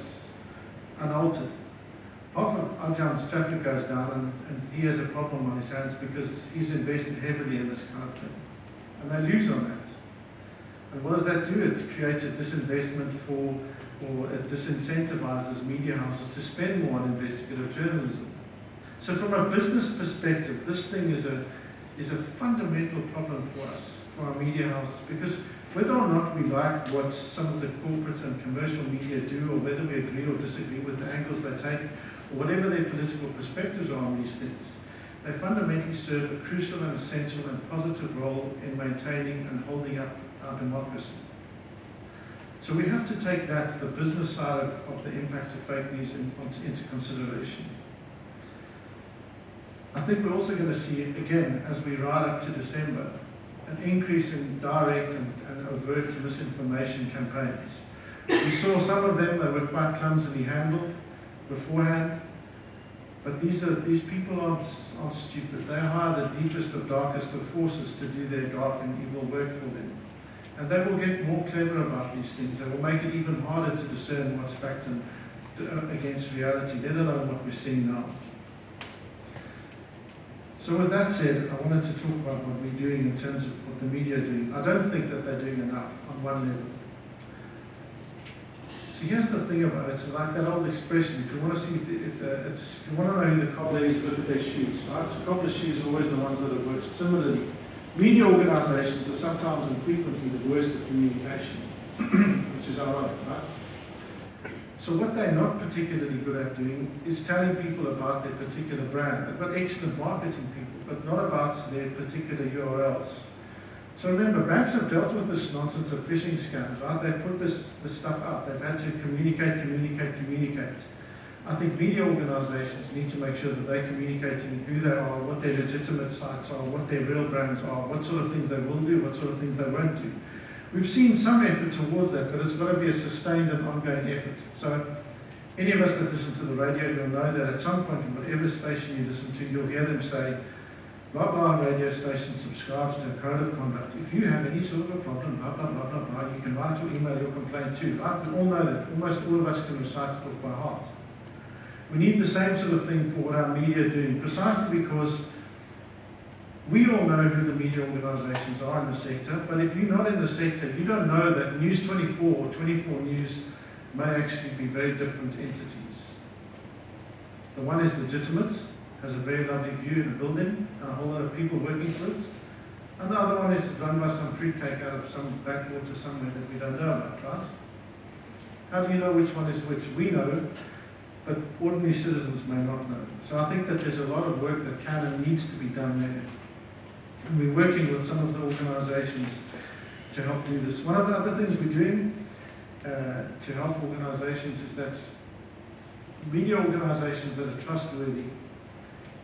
unaltered, half of Ayanda's traffic goes down and he has a problem on his hands because he's invested heavily in this kind of thing. And they lose on that. And what does that do? It creates a disinvestment for, or it disincentivizes media houses to spend more on investigative journalism. So from a business perspective, this thing is a fundamental problem for us, for our media houses, because whether or not we like what some of the corporate and commercial media do, or whether we agree or disagree with the angles they take, or whatever their political perspectives are on these things, they fundamentally serve a crucial and essential and positive role in maintaining and holding up our democracy. So we have to take that, the business side of the impact of fake news into consideration. I think we're also going to see, again, as we ride up to December, an increase in direct and overt misinformation campaigns. We saw some of them that were quite clumsily handled beforehand, but these people aren't stupid. They hire the deepest of darkest of forces to do their dark and evil work for them. And they will get more clever about these things. They will make it even harder to discern what's fact and against reality, let alone what we're seeing now. So with that said, I wanted to talk about what we're doing in terms of what the media are doing. I don't think that they're doing enough on one level. So here's the thing about it. It's like that old expression, if you want to see, if you want to know who the cobbler is, look at their shoes, right? So cobbler's shoes are always the ones that are worst. Similarly, media organizations are sometimes and frequently the worst at communication, which is ironic, right? So what they're not particularly good at doing is telling people about their particular brand. They've got excellent marketing people, but not about their particular URLs. So remember, banks have dealt with this nonsense of phishing scams, right? They put this stuff up. They've had to communicate. I think media organizations need to make sure that they're communicating who they are, what their legitimate sites are, what their real brands are, what sort of things they will do, what sort of things they won't do. We've seen some effort towards that, but it's got to be a sustained and ongoing effort. So any of us that listen to the radio, you'll know that at some point in whatever station you listen to, you'll hear them say, blah, blah, radio station subscribes to a code of conduct. If you have any sort of a problem, blah, blah, blah, blah, blah, you can write or email your complaint too. Right? We all know that. Almost all of us can recite it off by heart. We need the same sort of thing for what our media are doing, precisely because we all know who the media organizations are in the sector, but if you're not in the sector, you don't know that News 24 or 24 News may actually be very different entities. The one is legitimate, has a very lovely view in a building, and a whole lot of people working for it. And the other one is run by some fruitcake out of some backwater somewhere that we don't know about, right? How do you know which one is which? We know, but ordinary citizens may not know. So I think that there's a lot of work that can and needs to be done there. And we're working with some of the organizations to help do this. One of the other things we're doing to help organizations is that media organizations that are trustworthy,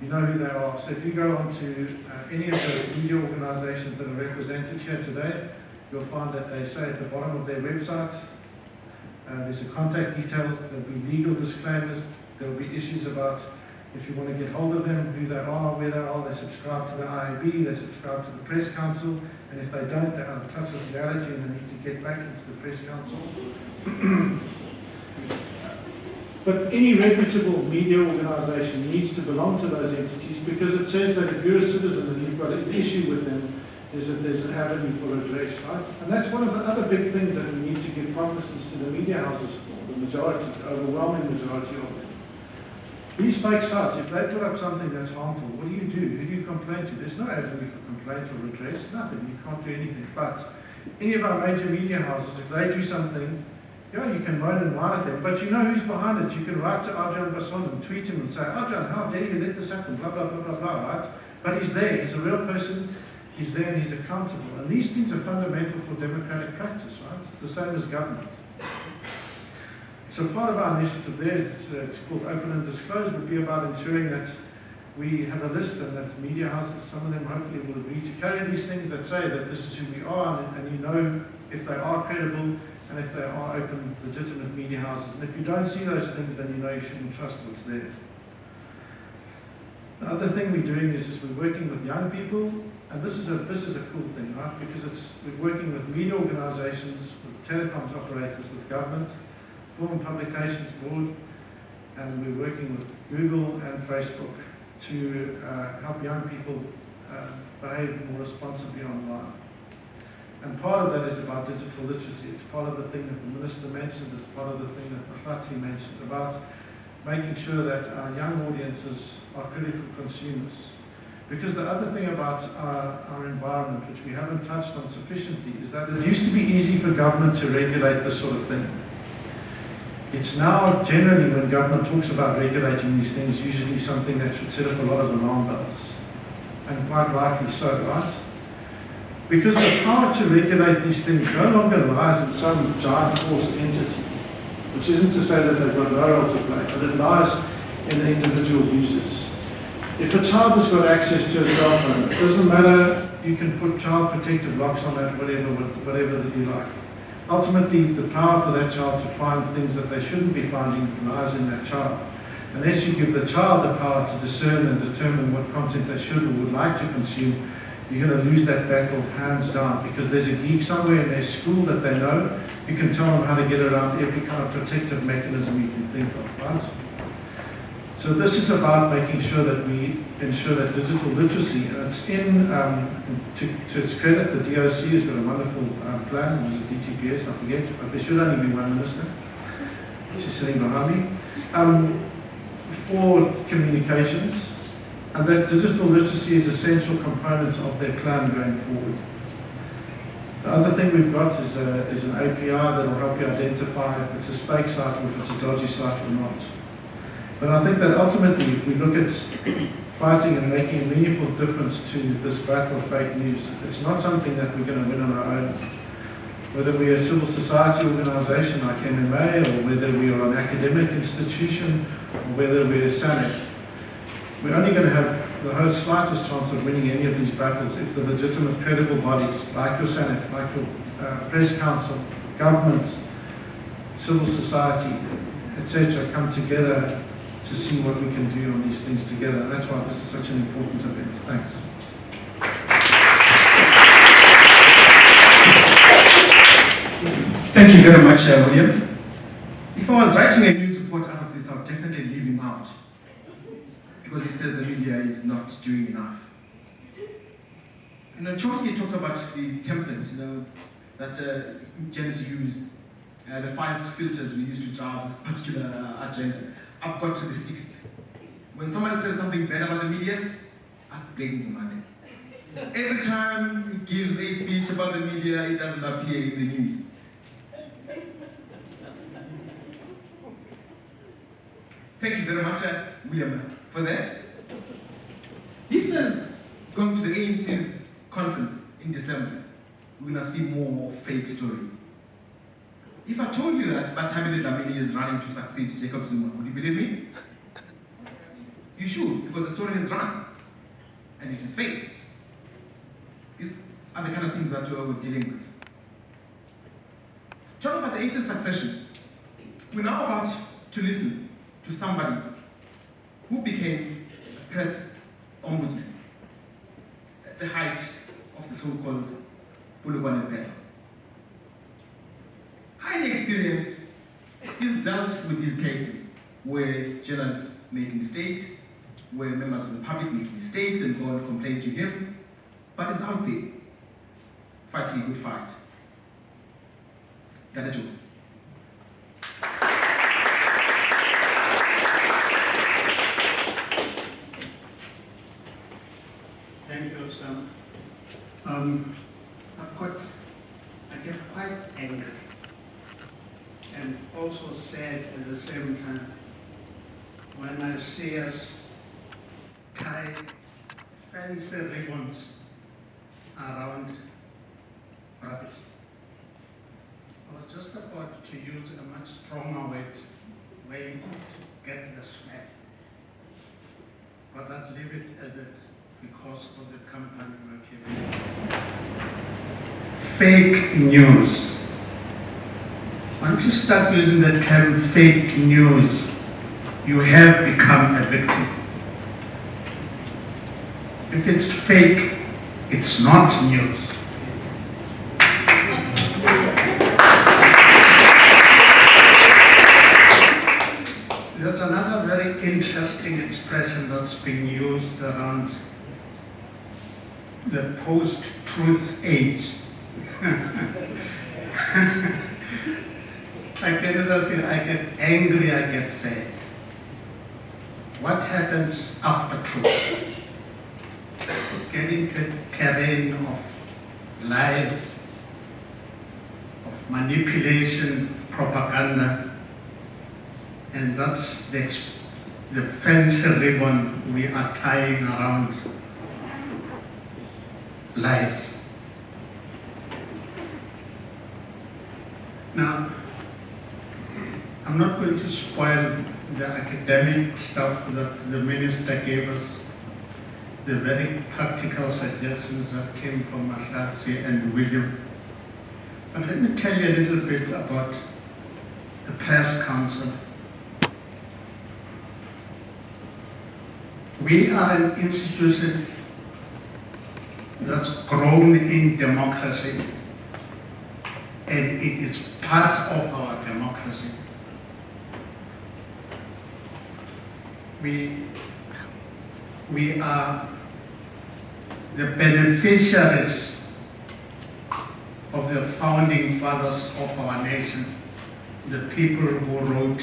you know who they are. So if you go onto any of the media organizations that are represented here today, you'll find that they say at the bottom of their website, there's a contact details, there'll be legal disclaimers, there'll be issues about if you want to get hold of them, who they are, where they are, they subscribe to the IAB, they subscribe to the Press Council, and if they don't, they're out of touch with reality and they need to get back into the Press Council. But any reputable media organisation needs to belong to those entities because it says that if you're a citizen and you've got an issue with them, there's an avenue for redress, right? And that's one of the other big things that we need to give cognizance to the media houses for, the majority, the overwhelming majority of them. These fake sites, if they put up something that's harmful, what do? Who do you complain to? There's no avenue for complaint or redress, nothing. You can't do anything. But any of our major media houses, if they do something, yeah, you can moan and whine at them, but you know who's behind it. You can write to Arjan Basson and tweet him and say, Arjan, how dare you let this happen, blah, blah, blah, blah, blah, right? But he's there, he's a real person, he's there and he's accountable. And these things are fundamental for democratic practice, right? It's the same as government. So part of our initiative there is it's called Open and Disclose, would be about ensuring that we have a list and that media houses, some of them hopefully will agree to carry these things that say that this is who we are and you know if they are credible and if they are open, legitimate media houses. And if you don't see those things, then you know you shouldn't trust what's there. The other thing we're doing is we're working with young people, and this is a cool thing, right? Because we're working with media organizations, with telecoms operators, with government, Film Publications Board, and we're working with Google and Facebook to help young people behave more responsibly online. And part of that is about digital literacy. It's part of the thing that the Minister mentioned, it's part of the thing that Mahlatsi mentioned, about making sure that our young audiences are critical consumers. Because the other thing about our environment, which we haven't touched on sufficiently, is that it used to be easy for government to regulate this sort of thing. It's now generally, when government talks about regulating these things, usually something that should set off a lot of alarm bells. And quite rightly so, right? Because the power to regulate these things no longer lies in some giant force entity, which isn't to say that they've got no role to play, but it lies in the individual users. If a child has got access to a cell phone, it doesn't matter, you can put child protective locks on that, whatever that you like. Ultimately, the power for that child to find things that they shouldn't be finding lies in that child. Unless you give the child the power to discern and determine what content they should or would like to consume, you're going to lose that battle hands down, because there's a geek somewhere in their school that they know. You can tell them how to get around every kind of protective mechanism you can think of, right? So this is about making sure that we ensure that digital literacy, and it's to its credit, the DOC has got a wonderful plan, it was a DTPS, I forget, but there should only be one minister. She's sitting behind me. For communications, and that digital literacy is essential components of their plan going forward. The other thing we've got is an API that will help you identify if it's a fake site or if it's a dodgy site or not. But I think that ultimately, if we look at fighting and making a meaningful difference to this battle of fake news, it's not something that we're going to win on our own. Whether we're a civil society organisation like MMA, or whether we are an academic institution, or whether we're a Sanef, we're only going to have the most slightest chance of winning any of these battles if the legitimate, credible bodies, like your Sanef, like your Press Council, government, civil society, etc., come together to see what we can do on these things together. And that's why this is such an important event. Thanks. Thank you very much, William. If I was writing a news report out of this, I would definitely leave him out, because he says the media is not doing enough. Chomsky talks about the template, that gens use, the 5 filters we use to drive a particular agenda. I've got to the 6th. When somebody says something bad about the media, ask Blakens Monday. Every time he gives a speech about the media, it doesn't appear in the news. Thank you very much, William, for that. He says, going to the ANC's conference in December, we're going to see more fake stories. If I told you that Batamile Dlamini is running to succeed Jacob Zuma, would you believe me? You should, because the story is run, and it is fake. These are the kind of things that we're dealing with. Talking about the ANC's succession, we're now about to listen to somebody who became a press ombudsman at the height of the so-called Bulugwane battle. Highly experienced, he's dealt with these cases where journalists make mistakes, where members of the public make mistakes and go and complain to him, but he's out there fighting a good fight. Dlodlo. Thank you, Sam. I get quite angry and also sad at the same time when I see us tie fancy ribbons around rubbish. I was just about to use a much stronger word where you could get the smell, but I'd leave it at that because of the company we're keeping. Fake news. Once you start using the term fake news, you have become a victim. If it's fake, it's not news. There's another very interesting expression that's being used around the post-truth age. I get angry, I get sad. What happens after truth? Getting to a terrain of lies, of manipulation, propaganda, and that's the fancy ribbon we are tying around lies. Now, I'm not going to spoil the academic stuff that the minister gave us, the very practical suggestions that came from Mahlatsi and William. But let me tell you a little bit about the Press Council. We are an institution that's grown in democracy, and it is part of our democracy. We are the beneficiaries of the founding fathers of our nation, the people who wrote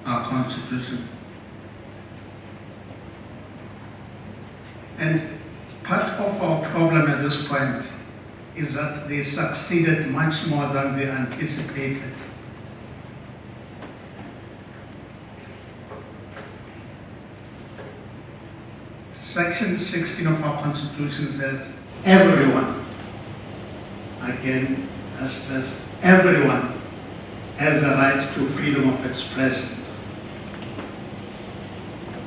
our Constitution. And part of our problem at this point is that they succeeded much more than they anticipated. Section 16 of our Constitution says everyone, again, I stress, everyone has the right to freedom of expression.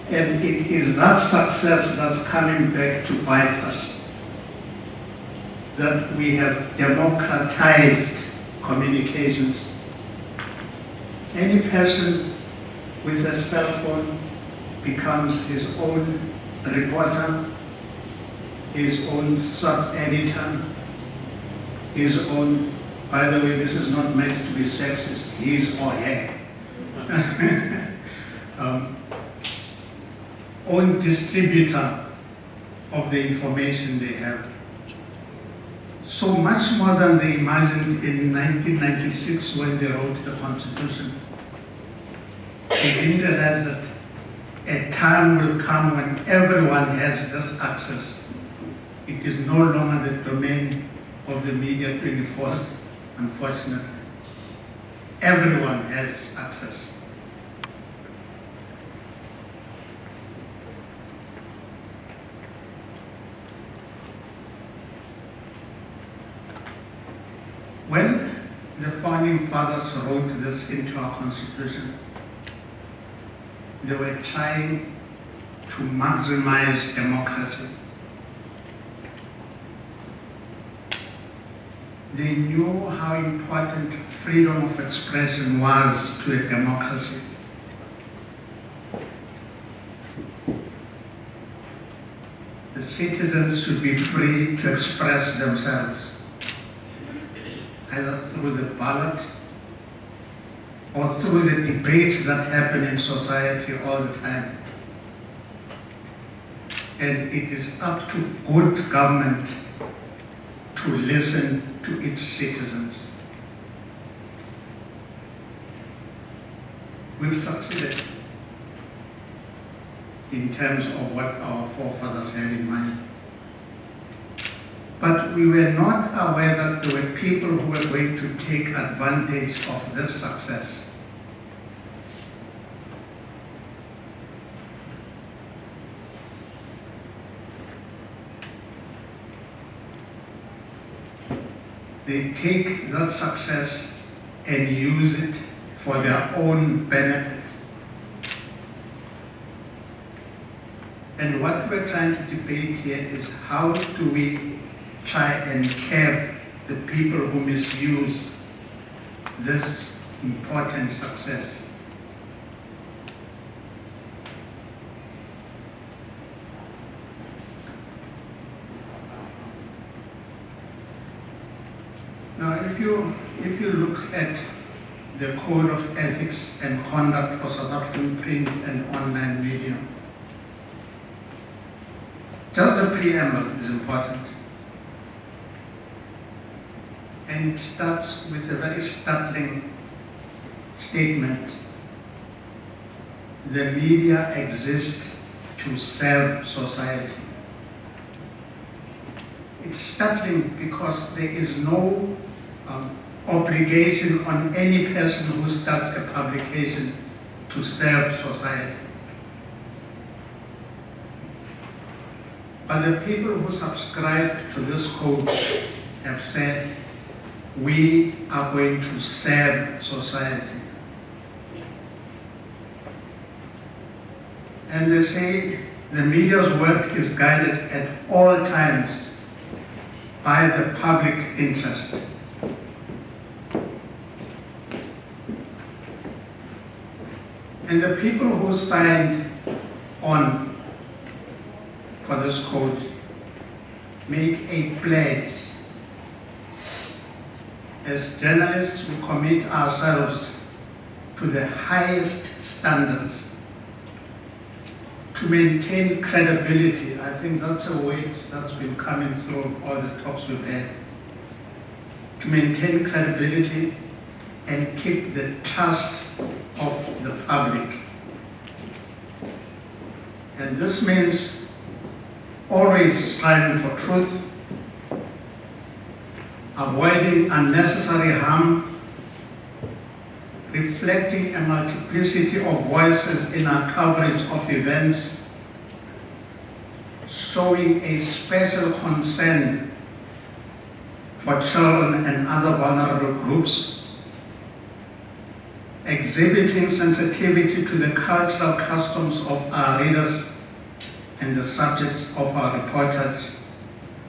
And it is that success that's coming back to bite us, that we have democratized communications. Any person with a cell phone becomes his own reporter, his own sub-editor, his own, by the way, this is not meant to be sexist, his or her. Own distributor of the information they have. So much more than they imagined in 1996 when they wrote the Constitution. They didn't realize that a time will come when everyone has this access it is no longer the domain of the media to enforce, unfortunately. Everyone has access. When the founding fathers wrote this into our constitution, they were trying to maximize democracy. They knew how important freedom of expression was to a democracy. The citizens should be free to express themselves, either through the ballot or through the debates that happen in society all the time. And it is up to good government to listen to its citizens. We've succeeded in terms of what our forefathers had in mind. But we were not aware that there were people who were going to take advantage of this success. They take that success and use it for their own benefit. And what we're trying to debate here is how do we try and curb the people who misuse this important success. Now, if you look at the Code of Ethics and Conduct for South African print and online media, just the preamble is important. And it starts with a very startling statement. The media exists to serve society. It's startling because there is no obligation on any person who starts a publication to serve society. But the people who subscribe to this code have said, we are going to serve society. And they say the media's work is guided at all times by the public interest. And the people who signed on for this code make a pledge. As journalists, we commit ourselves to the highest standards to maintain credibility. I think that's a weight that's been coming through all the talks we've had. To maintain credibility and keep the trust of the public. And this means always striving for truth, avoiding unnecessary harm, reflecting a multiplicity of voices in our coverage of events, showing a special concern for children and other vulnerable groups, exhibiting sensitivity to the cultural customs of our readers and the subjects of our reportage,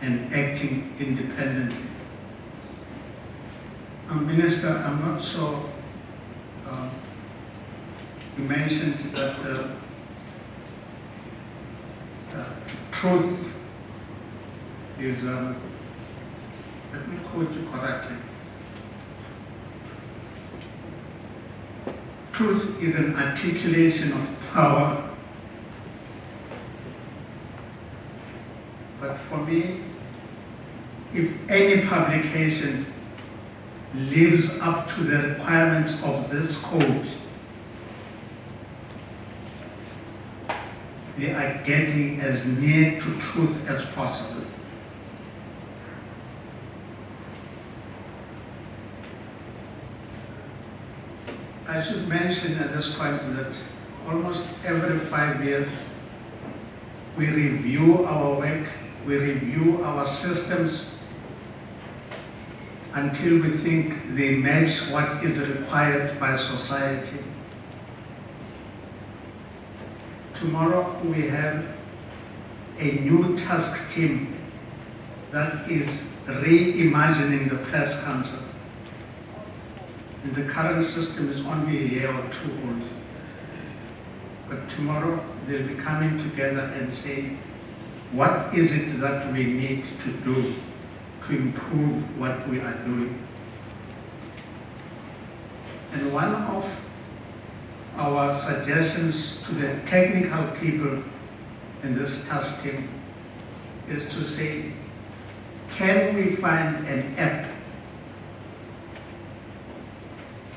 and acting independently. Minister, I'm not sure, you mentioned that truth is, let me quote you correctly. Truth is an articulation of power. But for me, if any publication lives up to the requirements of this code, they are getting as near to truth as possible. I should mention at this point that almost every 5 years, we review our work, we review our systems until we think they match what is required by society. Tomorrow we have a new task team that is reimagining the press council. And the current system is only a year or two old. But tomorrow they'll be coming together and saying, what is it that we need to do to improve what we are doing? And one of our suggestions to the technical people in this task team is to say, can we find an app?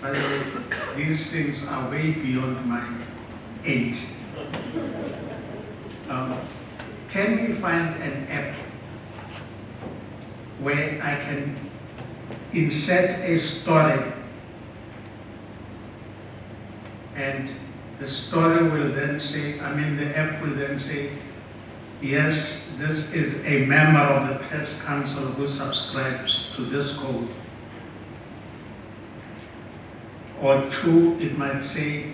By the way, these things are way beyond my age. Can we find an app where I can insert a story and the story will then say, the app will then say, yes, this is a member of the press council who subscribes to this code. Or two, it might say,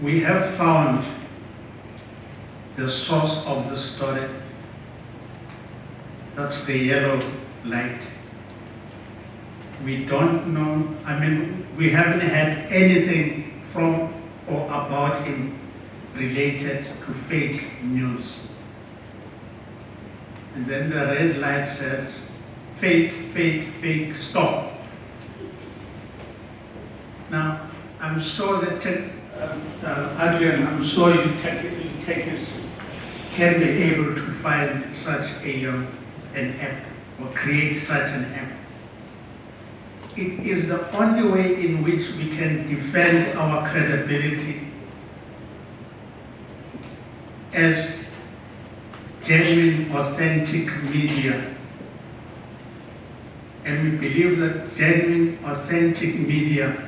we have found the source of the story. That's the yellow light. We don't know, we haven't had anything from or about him related to fake news. And then the red light says, fake, fake, fake, stop. Now, I'm sure that, Adrian, I'm sure you technics can be able to find such an app or create such an app. It is the only way in which we can defend our credibility as genuine, authentic media. And we believe that genuine, authentic media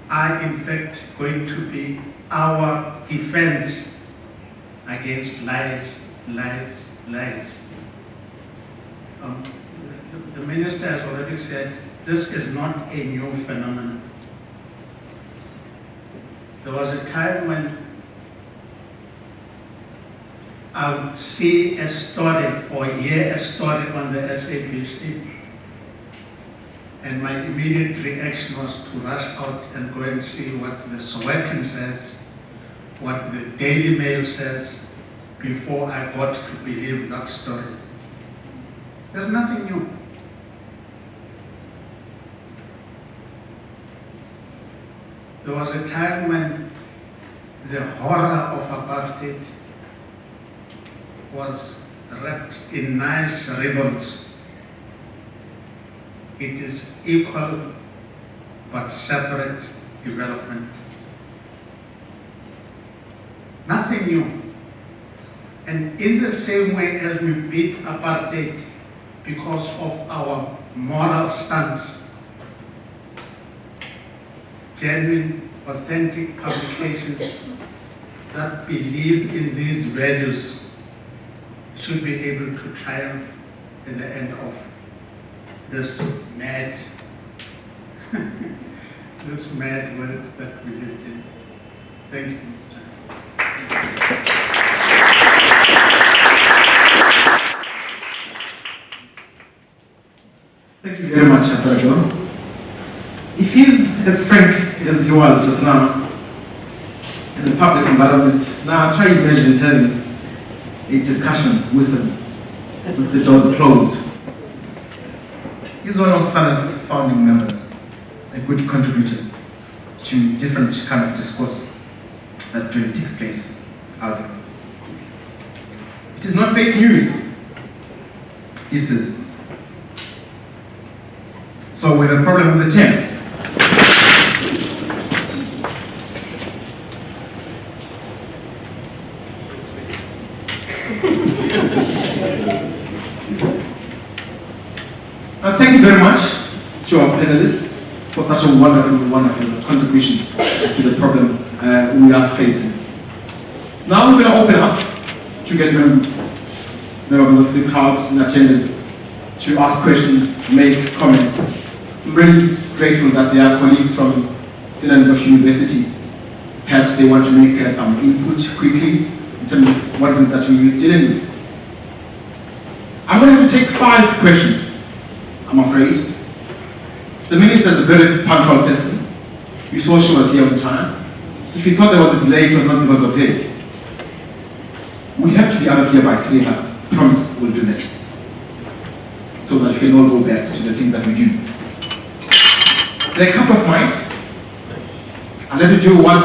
are in fact going to be our defense against lies, lies, lies. The minister has already said this is not a new phenomenon. There was a time when I would see a story or hear a story on the SABC, and my immediate reaction was to rush out and go and see what the Sowetan says, what the Daily Mail says, before I got to believe that story. There's nothing new. There was a time when the horror of apartheid was wrapped in nice ribbons. It is equal but separate development. Nothing new. And in the same way as we beat apartheid because of our moral stance, genuine, authentic publications that believe in these values should be able to triumph in the end of this mad, this mad world that we live in. Thank you. Thank you very much, Dlodlo. If he's as frank as he was just now in the public environment, now try imagine having a discussion with him with the doors closed. He's one of Sanef's founding members, a good contributor to different kind of discourse that really takes place out there. It is not fake news, he says. So we have a problem with the 10. Now, thank you very much to our panelists. for such a wonderful contribution to the problem we are facing. Now we're going to open up to get members of the crowd in attendance to ask questions, make comments. I'm really grateful that there are colleagues from Stellenbosch University. Perhaps they want to make some input quickly in terms of what is it that we're dealing with. I'm going to have to take 5 questions, I'm afraid. The minister is a very punctual person. You saw she was here on time. If you thought there was a delay, it was not because of her. We have to be out of here by 3 o'clock. Promise we'll do that. So that we can all go back to the things that we do. There are a couple of mics. I'll let you do what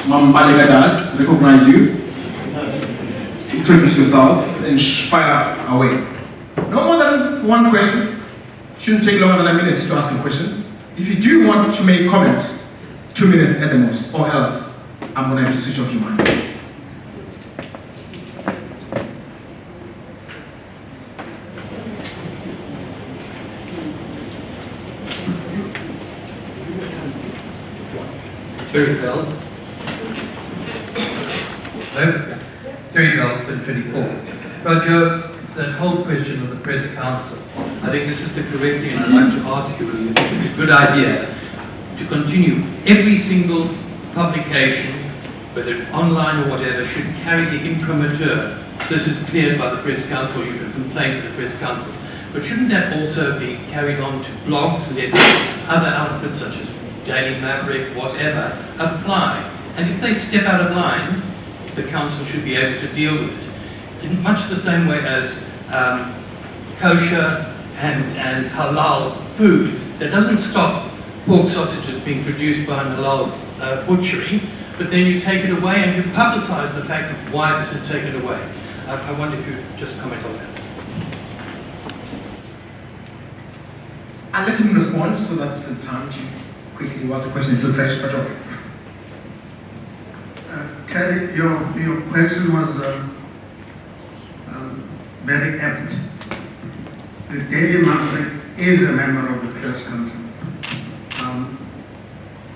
Mam Balega does, recognize you, introduce yourself, and fire away. No more than 1 question. Shouldn't take longer than a minute to ask a question. If you do want to make comment, 2 minutes at the most, or else I'm going to have to switch off your mind. Very well. Hello? Very well, 24. Roger, it's that whole question of the press council. I think this is the correct thing, and I'd like to ask you, whether you think it's a good idea to continue every single publication, whether it's online or whatever, should carry the imprimatur. This is cleared by the press council, you can complain to the press council. But shouldn't that also be carried on to blogs, let other outfits such as Daily Maverick, whatever, apply? And if they step out of line, the council should be able to deal with it. In much the same way as kosher and halal food. That doesn't stop pork sausages being produced by an halal butchery, but then you take it away and you publicise the fact of why this is taken away. I wonder if you would just comment on that. I'll let him respond so that there's time to quickly ask the question. It's so fresh for job. Terry, your question was very apt. The Daily Maverick is a member of the Press Council.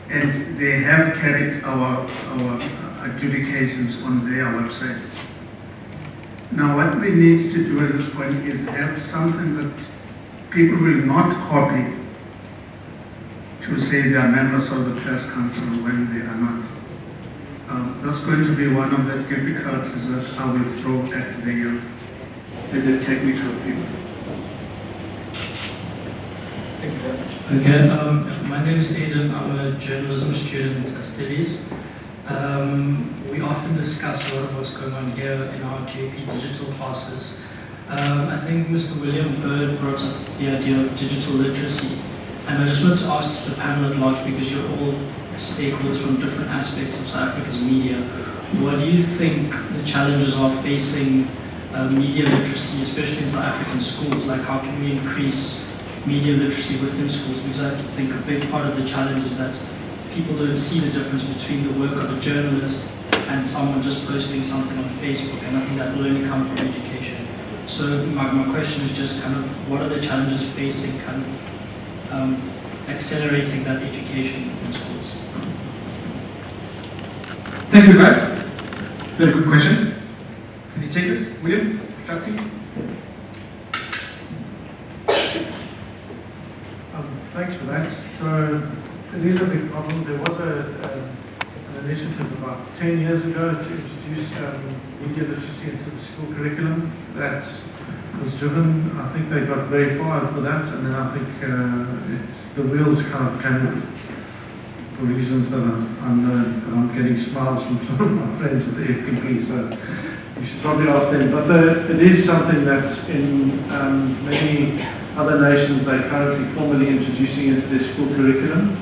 And they have carried our adjudications on their website. Now what we need to do at this point is have something that people will not copy to say they are members of the Press Council when they are not. That's going to be one of the difficulties that I will throw at the technical people. Okay, my name is Aidan. I'm a journalism student at studies. We often discuss a lot of what's going on here in our JP digital classes. I think Mr. William Bird brought up the idea of digital literacy. And I just wanted to ask the panel at large, because you're all stakeholders from different aspects of South Africa's media, what do you think the challenges are facing media literacy, especially in South African schools? Like, how can we increase media literacy within schools? Because I think a big part of the challenge is that people don't see the difference between the work of a journalist and someone just posting something on Facebook, and I think that will only come from education. So my question is just kind of, what are the challenges facing kind of accelerating that education within schools? Thank you, guys. Very good question. Can you take this, William? Taxi? Thanks for that. So it is a big problem. There was an initiative about 10 years ago to introduce media literacy into the school curriculum. That was driven. I think they got very far for that, and then I think the wheels kind of came off for reasons that are unknown. And I'm getting smiles from some of my friends at the FPP, so you should probably ask them. But it is something that in many other nations they're currently formally introducing into their school curriculum,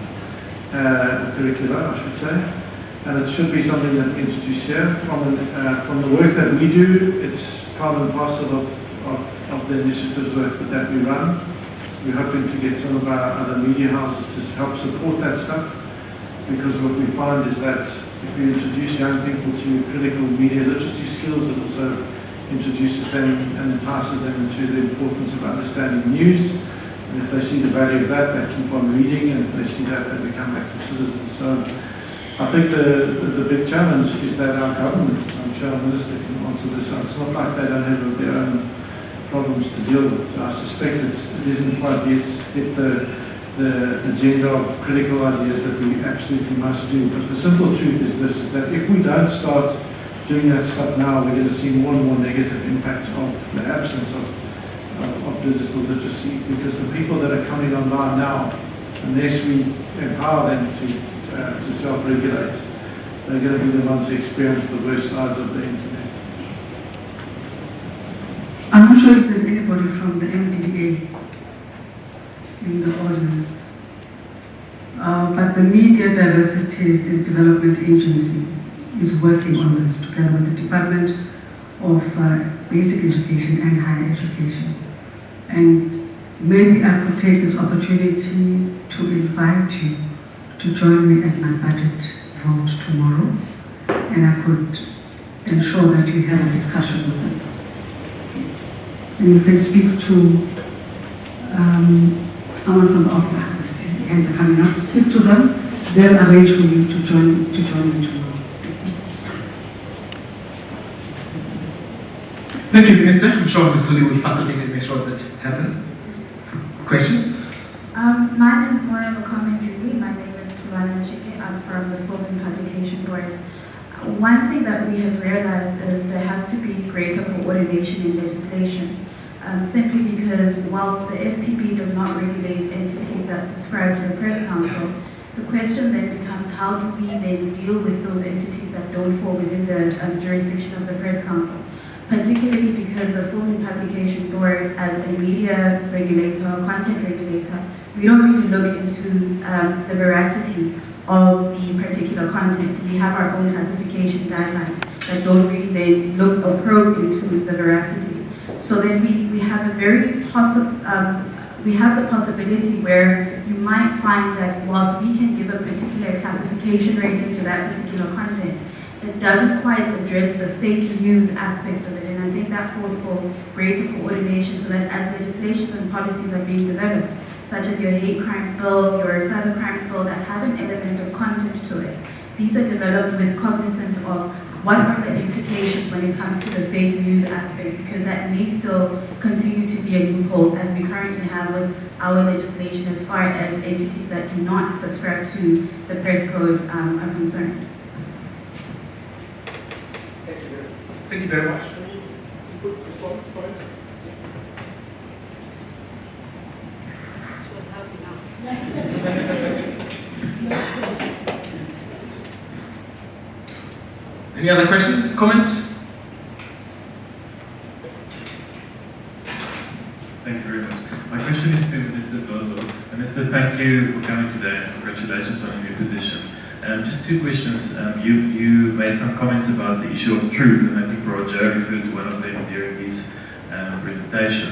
curricula, I should say. And it should be something that we introduce here. From the work that we do, it's part and parcel of the initiatives that we run. We're hoping to get some of our other media houses to help support that stuff, because what we find is that if we introduce young people to critical media literacy skills, it also introduces them and entices them into the importance of understanding news, And if they see the value of that, they keep on reading, and if they see that, they become active citizens. So I think the big challenge is that our government, I'm sure our minister can answer this, it's not like they don't have their own problems to deal with. So I suspect it isn't quite yet hit the agenda of critical ideas that we absolutely must do. But the simple truth is this, is that if we don't start doing that stuff now, we're going to see more and more negative impact of the absence of digital literacy, because the people that are coming online now, unless we empower them to self-regulate, they're going to be the ones who experience the worst sides of the internet. I'm not sure if there's anybody from the MDDA in the audience, but the Media Diversity and Development Agency is working on this together with the Department of Basic Education and Higher Education. And maybe I could take this opportunity to invite you to join me at my budget vote tomorrow, and I could ensure that you have a discussion with them. And you can speak to someone from the office. Hands are coming up. Speak to them. They'll arrange for you to join me tomorrow. Thank you, Minister. I'm sure Ms. Suli will facilitate and make sure that happens. Question? Mine is more of a comment, really. My name is Tulana Chike. I'm from the Film and Publication Board. One thing that we have realized is there has to be greater coordination in legislation, simply because whilst the FPB does not regulate entities that subscribe to the Press Council, the question then becomes, how do we then deal with those entities that don't fall within the jurisdiction of the Press Council? Particularly because the Film and Publication Board, as a media regulator or content regulator, we don't really look into the veracity of the particular content. We have our own classification guidelines that don't really then look or probe into the veracity. So then we have a very we have the possibility where you might find that whilst we can give a particular classification rating to that particular content, it doesn't quite address the fake news aspect of it. And I think that calls for greater coordination so that as legislations and policies are being developed, such as your hate crimes bill, your cyber crimes bill, that have an element of content to it, these are developed with cognizance of what are the implications when it comes to the fake news aspect, because that may still continue to be a loophole as we currently have with our legislation as far as entities that do not subscribe to the press code are concerned. Thank you very much. Any other question, comment? Thank you very much. My question is to Minister Dlodlo. Minister, thank you for coming today and congratulations on your new position. Just two questions. You made some comments about the issue of truth, and I think Roger referred to one of them during his presentation.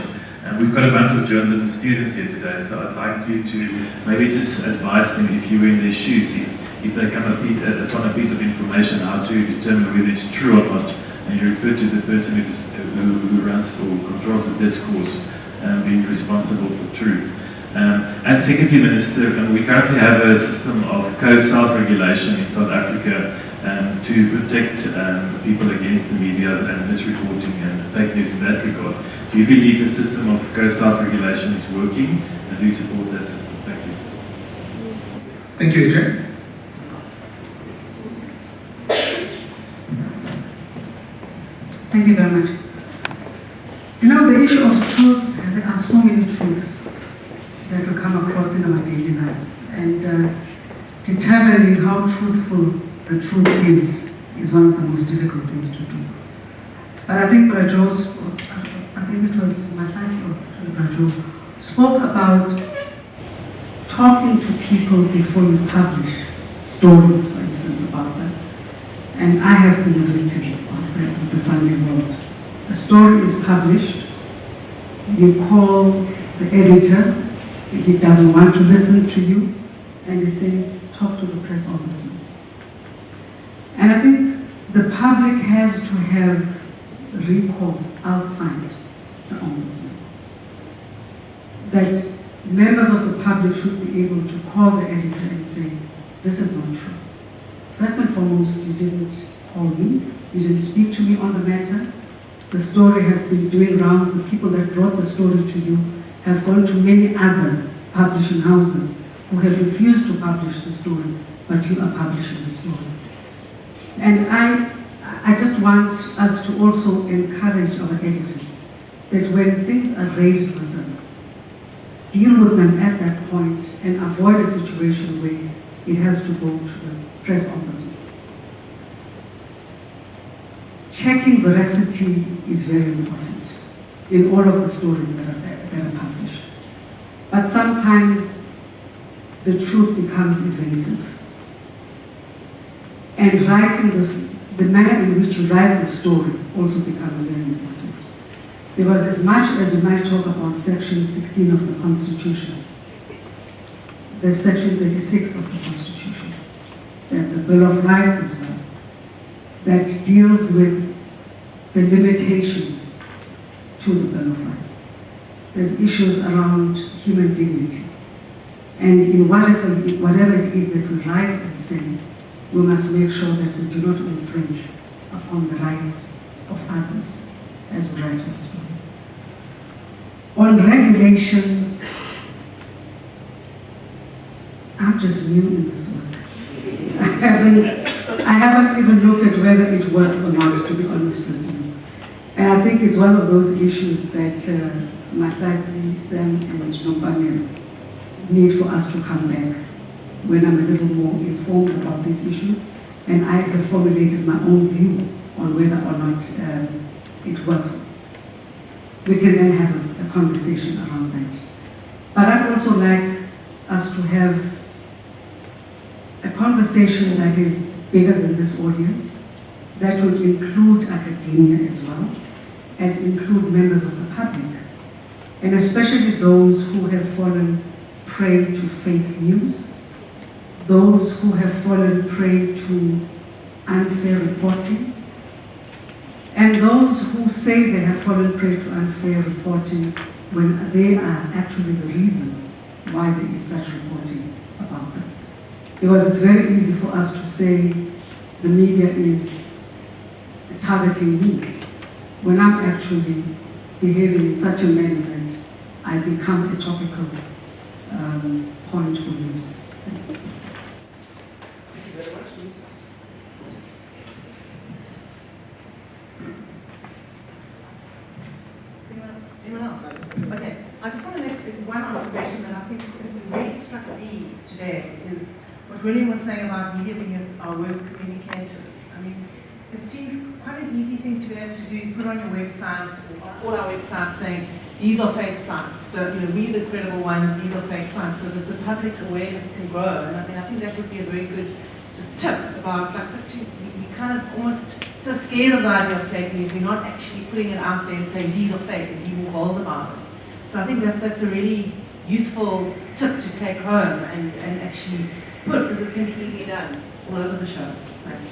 We've got a bunch of journalism students here today, so I'd like you to maybe just advise them, if you were in their shoes, if they come upon a piece of information, how to determine whether it's true or not. And you refer to the person who runs or controls the discourse being responsible for truth. And secondly, Minister, we currently have a system of co-self-regulation in South Africa to protect people against the media and misreporting and fake news in that regard. Do you believe the system of co-self-regulation is working, and do you support that system? Thank you. Thank you, Adrian. Thank you very much. You know, the issue of truth, there are so many truths that we come across in our daily lives. And determining how truthful the truth is one of the most difficult things to do. But I think Brajo spoke, I think it was my slides or Brajo, spoke about talking to people before you publish stories, for instance, about them. And I have been a victim of the Sunday World. A story is published, you call the editor, he doesn't want to listen to you, and he says, talk to the press ombudsman. And I think the public has to have recourse outside the ombudsman. That members of the public should be able to call the editor and say, this is not true. First and foremost, you didn't call me, you didn't speak to me on the matter. The story has been doing rounds. The people that brought the story to you have gone to many other publishing houses who have refused to publish the story, but you are publishing the story. And I just want us to also encourage our editors that when things are raised with them, deal with them at that point and avoid a situation where it has to go to the press ombudsman. Checking veracity is very important in all of the stories that are published. But sometimes the truth becomes evasive. And writing the manner in which you write the story also becomes very important. Because as much as we might talk about Section 16 of the Constitution, there's Section 36 of the Constitution. There's the Bill of Rights as well, that deals with the limitations to the Bill of Rights. There's issues around human dignity. And in whatever it is that we write and say, we must make sure that we do not infringe upon the rights of others as we write our stories. On regulation, I'm just new in this work. I haven't even looked at whether it works or not, to be honest with you. And I think it's one of those issues that Mahlatsi, Sam, and Nomvamelo need for us to come back when I'm a little more informed about these issues, and I have formulated my own view on whether or not it works. We can then have a conversation around that. But I'd also like us to have a conversation that is bigger than this audience, that will include academia as well, as include members of the public, and especially those who have fallen prey to fake news, those who have fallen prey to unfair reporting, and those who say they have fallen prey to unfair reporting when they are actually the reason why there is such reporting about them. Because it's very easy for us to say the media is targeting me when I'm actually behaving in such a manner that I become a topical point for news. Thanks. Thank you very much, Lisa. Anyone else? Okay, I just want to make one observation that I think really struck me today is what William was saying about media being our worst communicators. I mean, it seems quite an easy thing to be able to do is put on your website, or all our websites saying, these are fake sites, we the credible ones, these are fake sites, so that the public awareness can grow. And I mean, I think that would be a very good just tip about, like, just to, we kind of almost so scared of the idea of fake news, we're not actually putting it out there and saying these are fake and be more bold about it. So I think that's a really useful tip to take home and actually put, because it can be easily done all over the show. Thanks.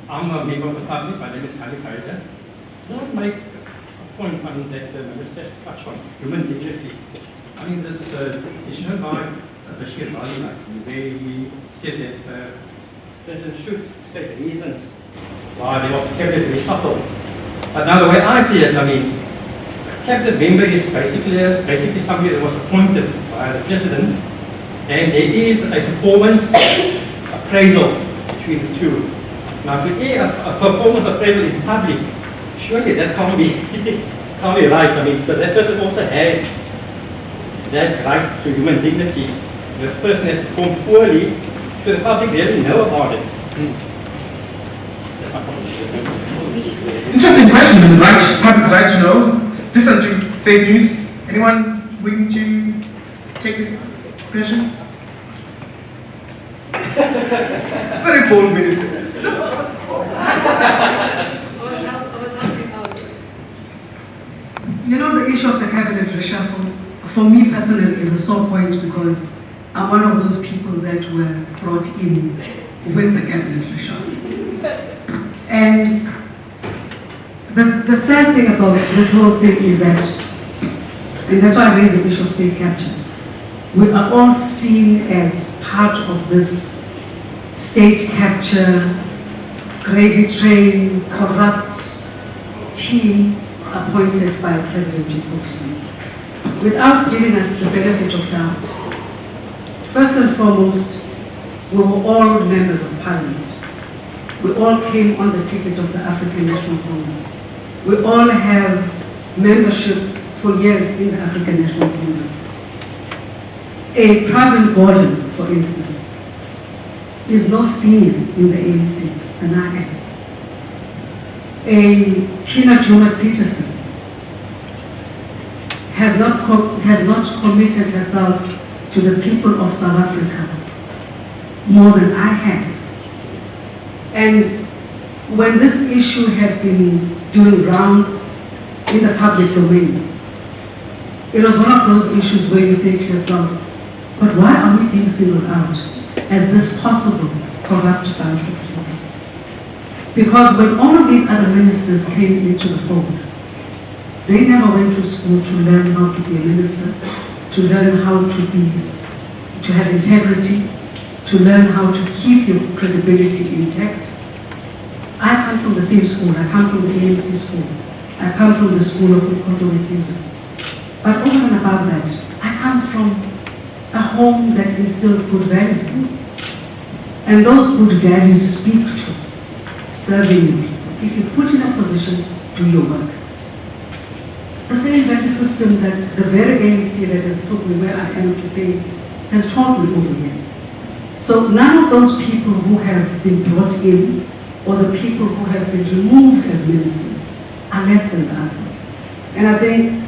I'm a member of the public, my name is Sanef. I want to make a point on that the minister touched on human dignity. I mean, this petitioner by Bashir Bali, where he said that President should state reasons why there was a cabinet reshuffle. But now the way I see it, I mean, a cabinet member is basically somebody that was appointed by the president, and there is a performance appraisal between the two. Now, to a performance appraisal in public, surely that can't be right. I mean, but that person also has that right to human dignity. The person that performed poorly, should the public really know about it? That's my point. Interesting question, the public's right to know. It's different to fake news. Anyone willing to take the question? Very bold minister. You know, the issue of the cabinet reshuffle, for me personally, is a sore point because I'm one of those people that were brought in with the cabinet reshuffle. And the sad thing about this whole thing is that And that's why I raised the issue of state capture. We are all seen as part of this state capture, gravy train, corrupt team appointed by President Jacob Zuma, without giving us the benefit of doubt. First and foremost, we were all members of parliament. We all came on the ticket of the African National Congress. We all have membership for years in the African National Congress. A Pravin Gordhan, for instance, is no senior in the ANC than I am. A Tina Joner Peterson has not committed herself to the people of South Africa more than I have. And when this issue had been doing rounds in the public domain, it was one of those issues where you say to yourself, but why are we being singled out as this possible corrupt bunch of people? Because when all of these other ministers came into the fold, they never went to school to learn how to be a minister, to learn how to have integrity, to learn how to keep your credibility intact. I come from the same school. I come from the ANC school. I come from the school of Ukoto Wesizo. But over and above that, I come from a home that instilled good values in me. And those good values speak to serving you. If you're put in a position, do your work. The same value system that the very ANC that has put me where I am today has taught me over years. So none of those people who have been brought in or the people who have been removed as ministers are less than the others. And I think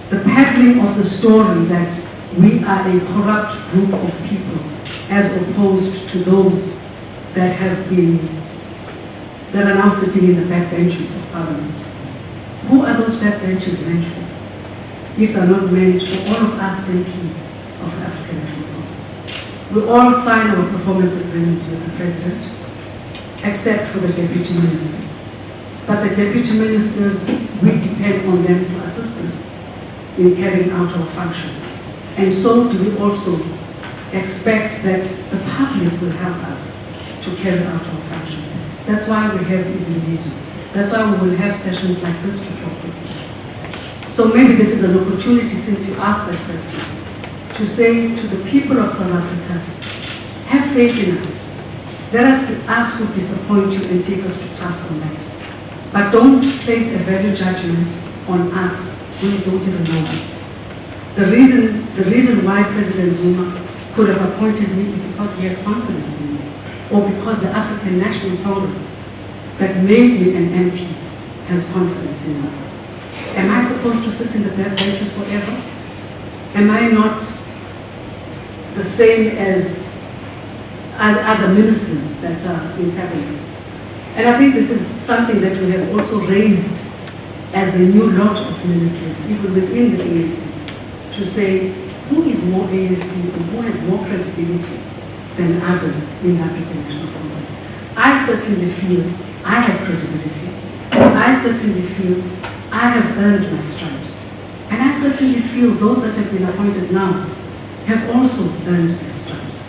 the peddling of the story that we are a corrupt group of people as opposed to those that are now sitting in the backbenches of parliament. Who are those backbenches meant for? If they're not meant for all of us MPs of the African National Congress. We all sign our performance agreements with the president, except for the deputy ministers. But the deputy ministers, we depend on them to assist us in carrying out our function. And so do we also expect that the public will help us to carry out our function. That's why we have Izindizu. That's why we will have sessions like this to talk to people. So maybe this is an opportunity, since you asked that question, to say to the people of South Africa, have faith in us. Let us be us who disappoint you and take us to task on that. But don't place a value judgment on us when you don't even know us. The reason why President Zuma could have appointed me is because he has confidence in me, or because the African National Congress that made me an MP has confidence in me. Am I supposed to sit in the backbenches forever? Am I not the same as other ministers that are in cabinet? And I think this is something that we have also raised as the new lot of ministers, even within the ANC, to say who is more ANC and who has more credibility than others in the African National Congress. I certainly feel I have credibility. I certainly feel I have earned my stripes. And I certainly feel those that have been appointed now have also earned their stripes.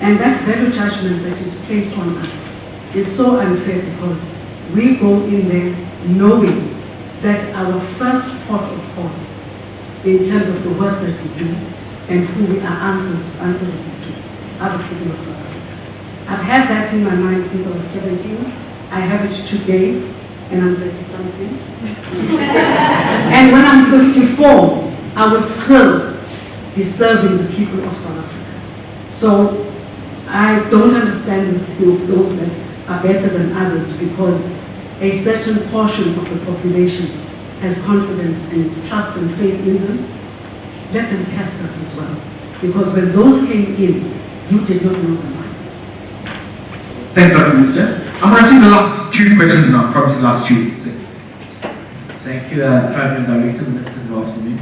And that value judgment that is placed on us is so unfair, because we go in there knowing that our first port of call in terms of the work that we do and who we are answerable to are the people of South Africa. I've had that in my mind since I was 17. I have it today, and I'm 30-something. And when I'm 54, I will still be serving the people of South Africa. So I don't understand this thing of those that are better than others because a certain portion of the population has confidence and trust and faith in them. Let them test us as well. Because when those came in, you did not know them. Thanks, Dr. Minister. I'm going to take the last two questions now. I promise the last two. Thank you, Prime Director, Minister. Good afternoon.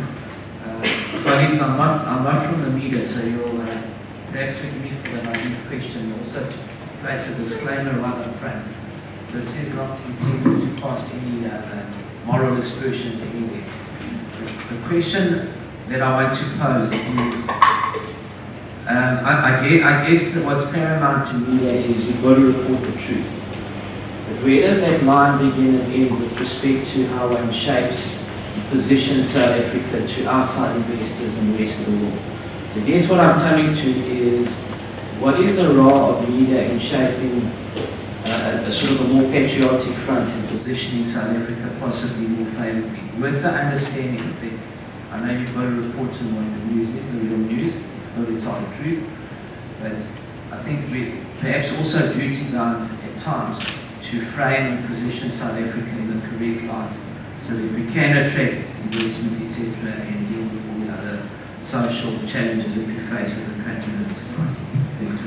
Colleagues, I'm not from the media, so you'll perhaps forgive me for the naive question. Also, to place a disclaimer right up front. This is not intended to cast any moral aspersions anywhere. The question that I want to pose is, I guess that what's paramount to media is you've got to report the truth. But where does that line begin and end with respect to how one shapes and positions South Africa to outside investors and the rest of the world? So I guess what I'm coming to is, what is the role of media in shaping a sort of a more patriotic front and positioning South Africa possibly more favourably, with the understanding that I know you've got to report on what the news is, the real news, not to tell the truth, but I think we perhaps also duty bound at times to frame and position South Africa in the correct light so that we can attract investment, etc., and deal with all the other social challenges that we face as a country and as a society.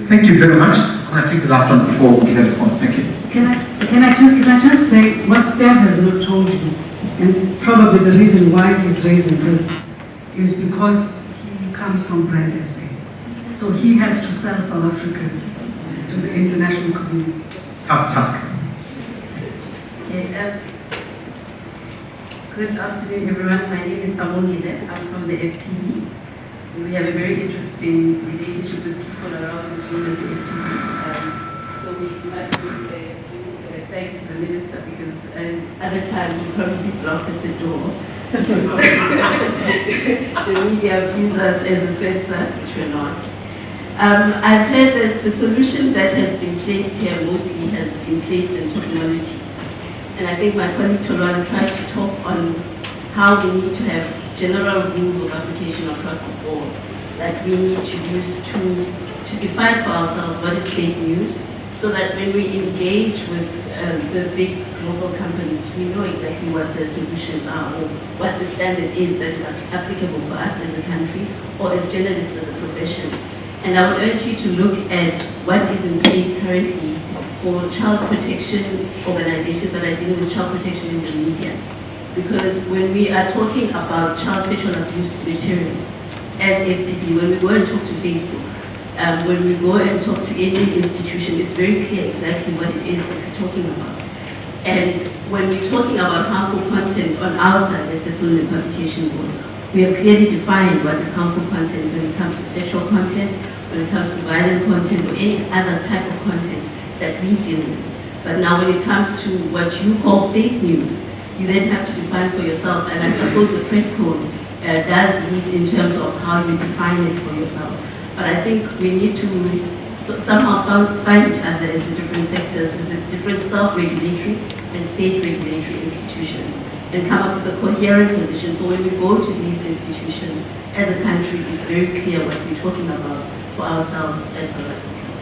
Thank you very much. I'm going to take the last one before we give a response. Thank you. Can I just say what Steph has not told you, and probably the reason why he's raising this is because he comes from Brand SA. So he has to sell South Africa to the international community. Tough task. Okay, good afternoon, everyone. My name is Ayanda. I'm from the FPB. We have a very interesting relationship with people around this room at the FPB. So we must give thanks to the minister because at the time we probably blocked at the door. The media views us as a censor, which we're not. I've heard that the solution that has been placed here mostly has been placed in technology. And I think my colleague Tolwan tried to talk on how we need to have general rules of application across the board that we need to use to define for ourselves what is fake news, so that when we engage with the big global companies, we know exactly what the solutions are or what the standard is that is applicable for us as a country or as journalists as a profession. And I would urge you to look at what is in place currently for child protection organizations that are dealing with child protection in the media. Because when we are talking about child sexual abuse material, as FPP, when we go and talk to Facebook, when we go and talk to any institution, it's very clear exactly what it is that we're talking about. And when we're talking about harmful content on our side as the Film and Publication Board, we have clearly defined what is harmful content when it comes to sexual content, when it comes to violent content, or any other type of content that we deal with. But now when it comes to what you call fake news, you then have to define for yourselves, and I suppose the press code does lead in terms of how you define it for yourself. But I think we need to somehow find each other as the different sectors, as the different self-regulatory and state-regulatory institutions, and come up with a coherent position. So when we go to these institutions, as a country, it's very clear what we're talking about for ourselves as South Africans.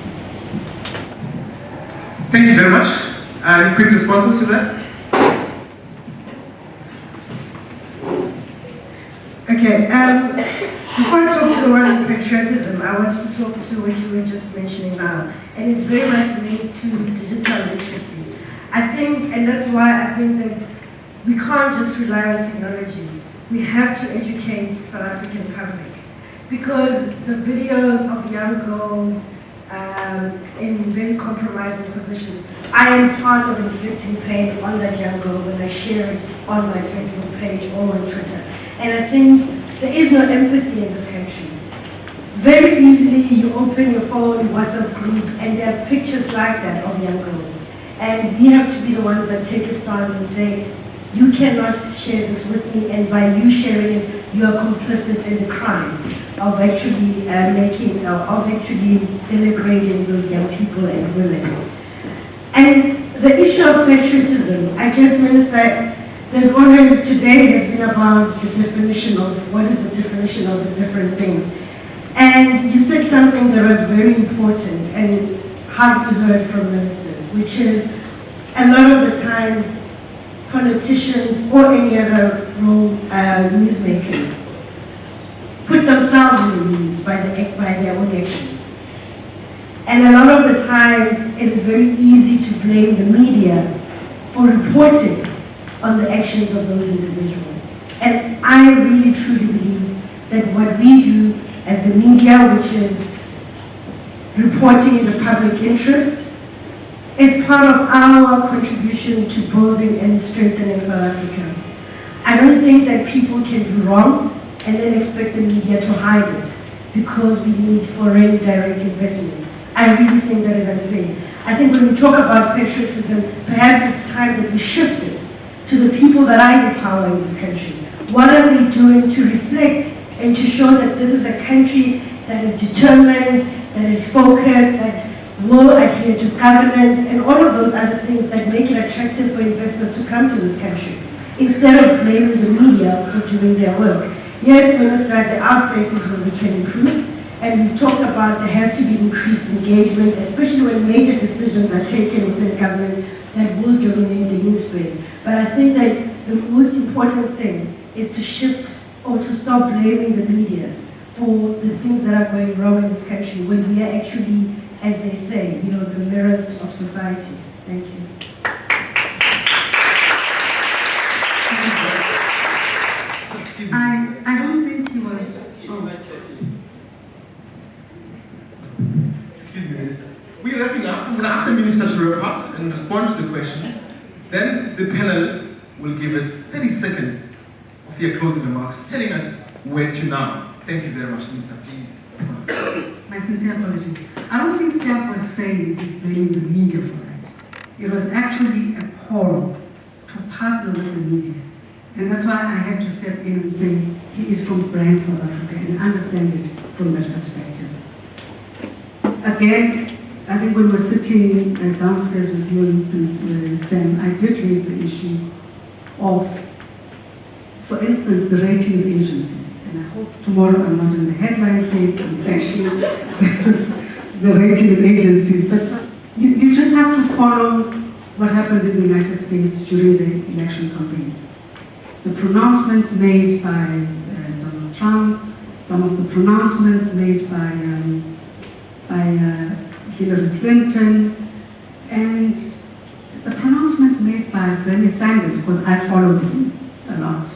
Thank you very much. Any quick responses to that? Okay, before I talk to the one on patriotism, I wanted to talk to what you were just mentioning now, and it's very much linked to digital literacy. I think, and that's why I think that we can't just rely on technology. We have to educate the South African public, because the videos of young girls in very compromising positions, I am part of inflicting pain on that young girl when I share it on my Facebook page or on Twitter. And I think there is no empathy in this country. Very easily you open your phone, WhatsApp group, and there are pictures like that of young girls. And we have to be the ones that take a stance and say, you cannot share this with me, and by you sharing it, you are complicit in the crime of actually denigrating those young people and women. And the issue of patriotism, I guess, Minister, there's always, today has been about the definition of, what is the definition of the different things. And you said something that was very important and hardly heard from ministers, which is a lot of the times politicians or any other role newsmakers put themselves in the news by their own actions. And a lot of the times it is very easy to blame the media for reporting on the actions of those individuals. And I really truly believe that what we do as the media, which is reporting in the public interest, is part of our contribution to building and strengthening South Africa. I don't think that people can do wrong and then expect the media to hide it because we need foreign direct investment. I really think that is unfair. I think when we talk about patriotism, perhaps it's time that we shift it to the people that are in power in this country. What are they doing to reflect and to show that this is a country that is determined, that is focused, that will adhere to governance and all of those other things that make it attractive for investors to come to this country, instead of blaming the media for doing their work. Yes, Minister, there are places where we can improve, and we've talked about there has to be increased engagement, especially when major decisions are taken within government that will dominate the news space. But I think that the most important thing is to shift or to stop blaming the media for the things that are going wrong in this country when we are actually, as they say, the mirrors of society. Thank you. I don't think he was. Excuse me, Minister. We're wrapping up. I'm going to ask the Minister to wrap up and respond to the question. Then the panelists will give us 30 seconds of their closing remarks, telling us where to now. Thank you very much, Minister. Please. My sincere apologies. I don't think Sanef was saying he's blaming the media for that. It was actually a call to partner with the media. And that's why I had to step in and say he is from Brand South Africa and understand it from that perspective. Again, I think when we were sitting downstairs with you and Sam, I did raise the issue of, for instance, the ratings agencies. And I hope tomorrow I'm not in the headlines saying I'm bashing the ratings agencies. But you just have to follow what happened in the United States during the election campaign. The pronouncements made by Donald Trump, some of the pronouncements made by Hillary Clinton, and the pronouncements made by Bernie Sanders, because I followed him a lot.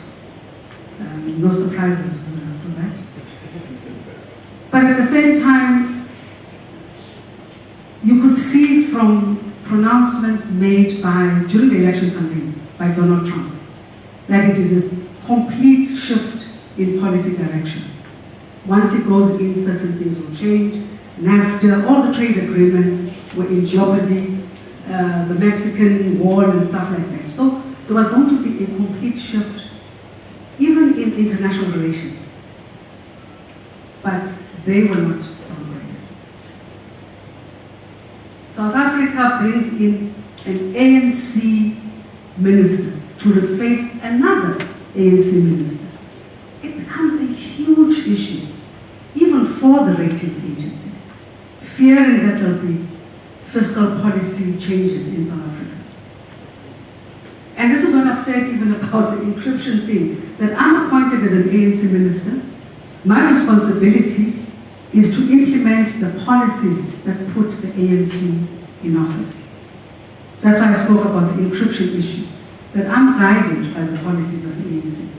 No surprises for that. But at the same time, you could see from pronouncements made during the election campaign by Donald Trump that it is a complete shift in policy direction. Once he goes in, certain things will change. NAFTA, all the trade agreements were in jeopardy, the Mexican wall and stuff like that. So there was going to be a complete shift, even in international relations. But they were not on board. South Africa brings in an ANC minister to replace another ANC minister. It becomes a huge issue, even for the ratings agencies, fearing that there will be fiscal policy changes in South Africa. And this is what I've said even about the encryption thing, that I'm appointed as an ANC minister. My responsibility is to implement the policies that put the ANC in office. That's why I spoke about the encryption issue, that I'm guided by the policies of the ANC.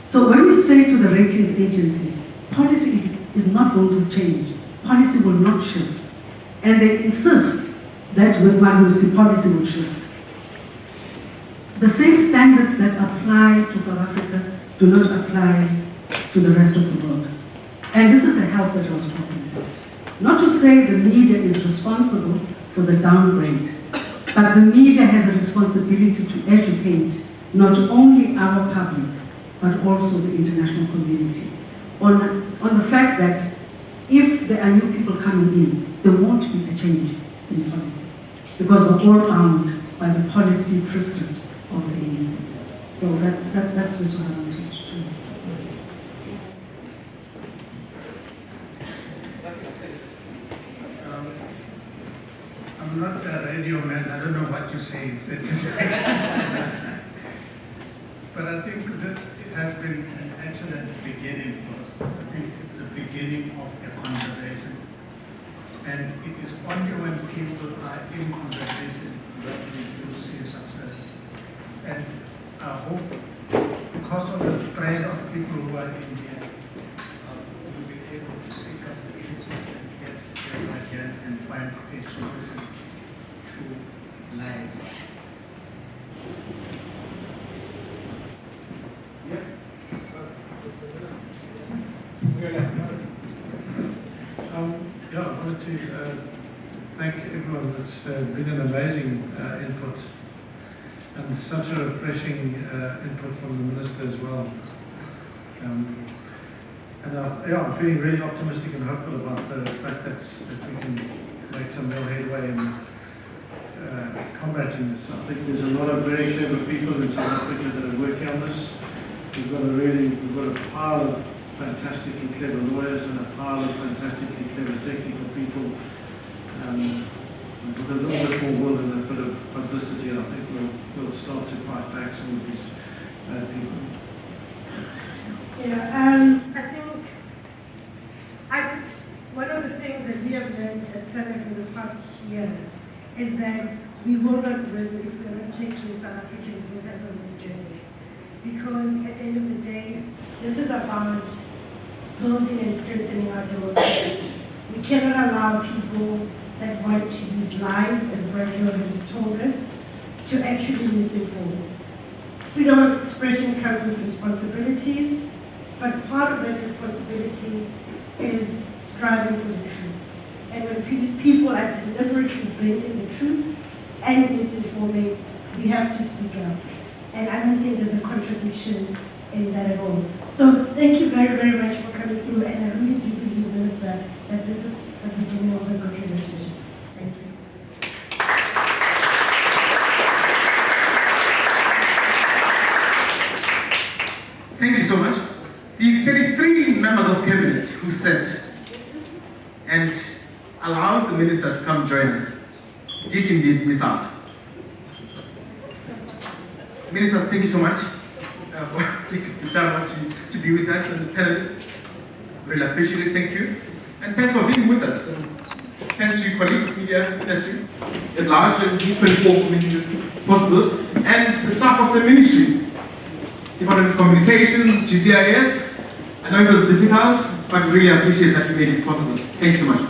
So when you say to the ratings agencies, policy is not going to change, policy will not shift, and they insist that with Malusi, policy will shift. The same standards that apply to South Africa do not apply to the rest of the world. And this is the help that I was talking about. Not to say the media is responsible for the downgrade, but the media has a responsibility to educate not only our public, but also the international community on the fact that if there are new people coming in, there won't be a change in policy, because we're all bound by the policy prescripts of the ANC. So that's just what I wanted to say. I'm not a radio man, I don't know what you say. But I think this has been an excellent beginning for us. I think it's the beginning of a conversation. And it is only when people are in conversation that we do see success. And I hope, because of the spread of people who are in here, we'll be able to pick up the pieces and get there again and find a solution to life. Yeah. to thank everyone. It's been an amazing input and such a refreshing input from the Minister as well. I'm feeling really optimistic and hopeful about the fact that we can make some real headway in combating this. I think there's a lot of very clever people in South Africa that are working on this. We've got a pile of fantastically clever lawyers and a pile of fantastically clever technical people. With a little bit more will and a bit of publicity, I think we'll start to fight back some of these bad people. Yeah, one of the things that we have learned at Sanef in the past year is that we will not win if we are not taking South Africans with us on this journey. Because at the end of the day, this is about building and strengthening our democracy. We cannot allow people that want to use lies, as Virgil has told us, to actually misinform. Freedom of expression comes with responsibilities, but part of that responsibility is striving for the truth. And when people are deliberately blending the truth and misinforming, we have to speak up. And I don't think there's a contradiction in that at all. So thank you very, very much for coming through, and I really do believe, Minister, that this is the beginning of a good relationship. Thank you. Thank you so much. The 33 members of cabinet who sat and allowed the minister to come join us did indeed miss out. Minister, thank you so much for taking the time to be with us and the panelists. Really appreciate it, thank you. And thanks for being with us. Thanks to your colleagues, media industry at large, and these 24 for making this possible. And the staff of the ministry, Department of Communications, GCIS. I know it was difficult, but we really appreciate that you made it possible. Thanks so much.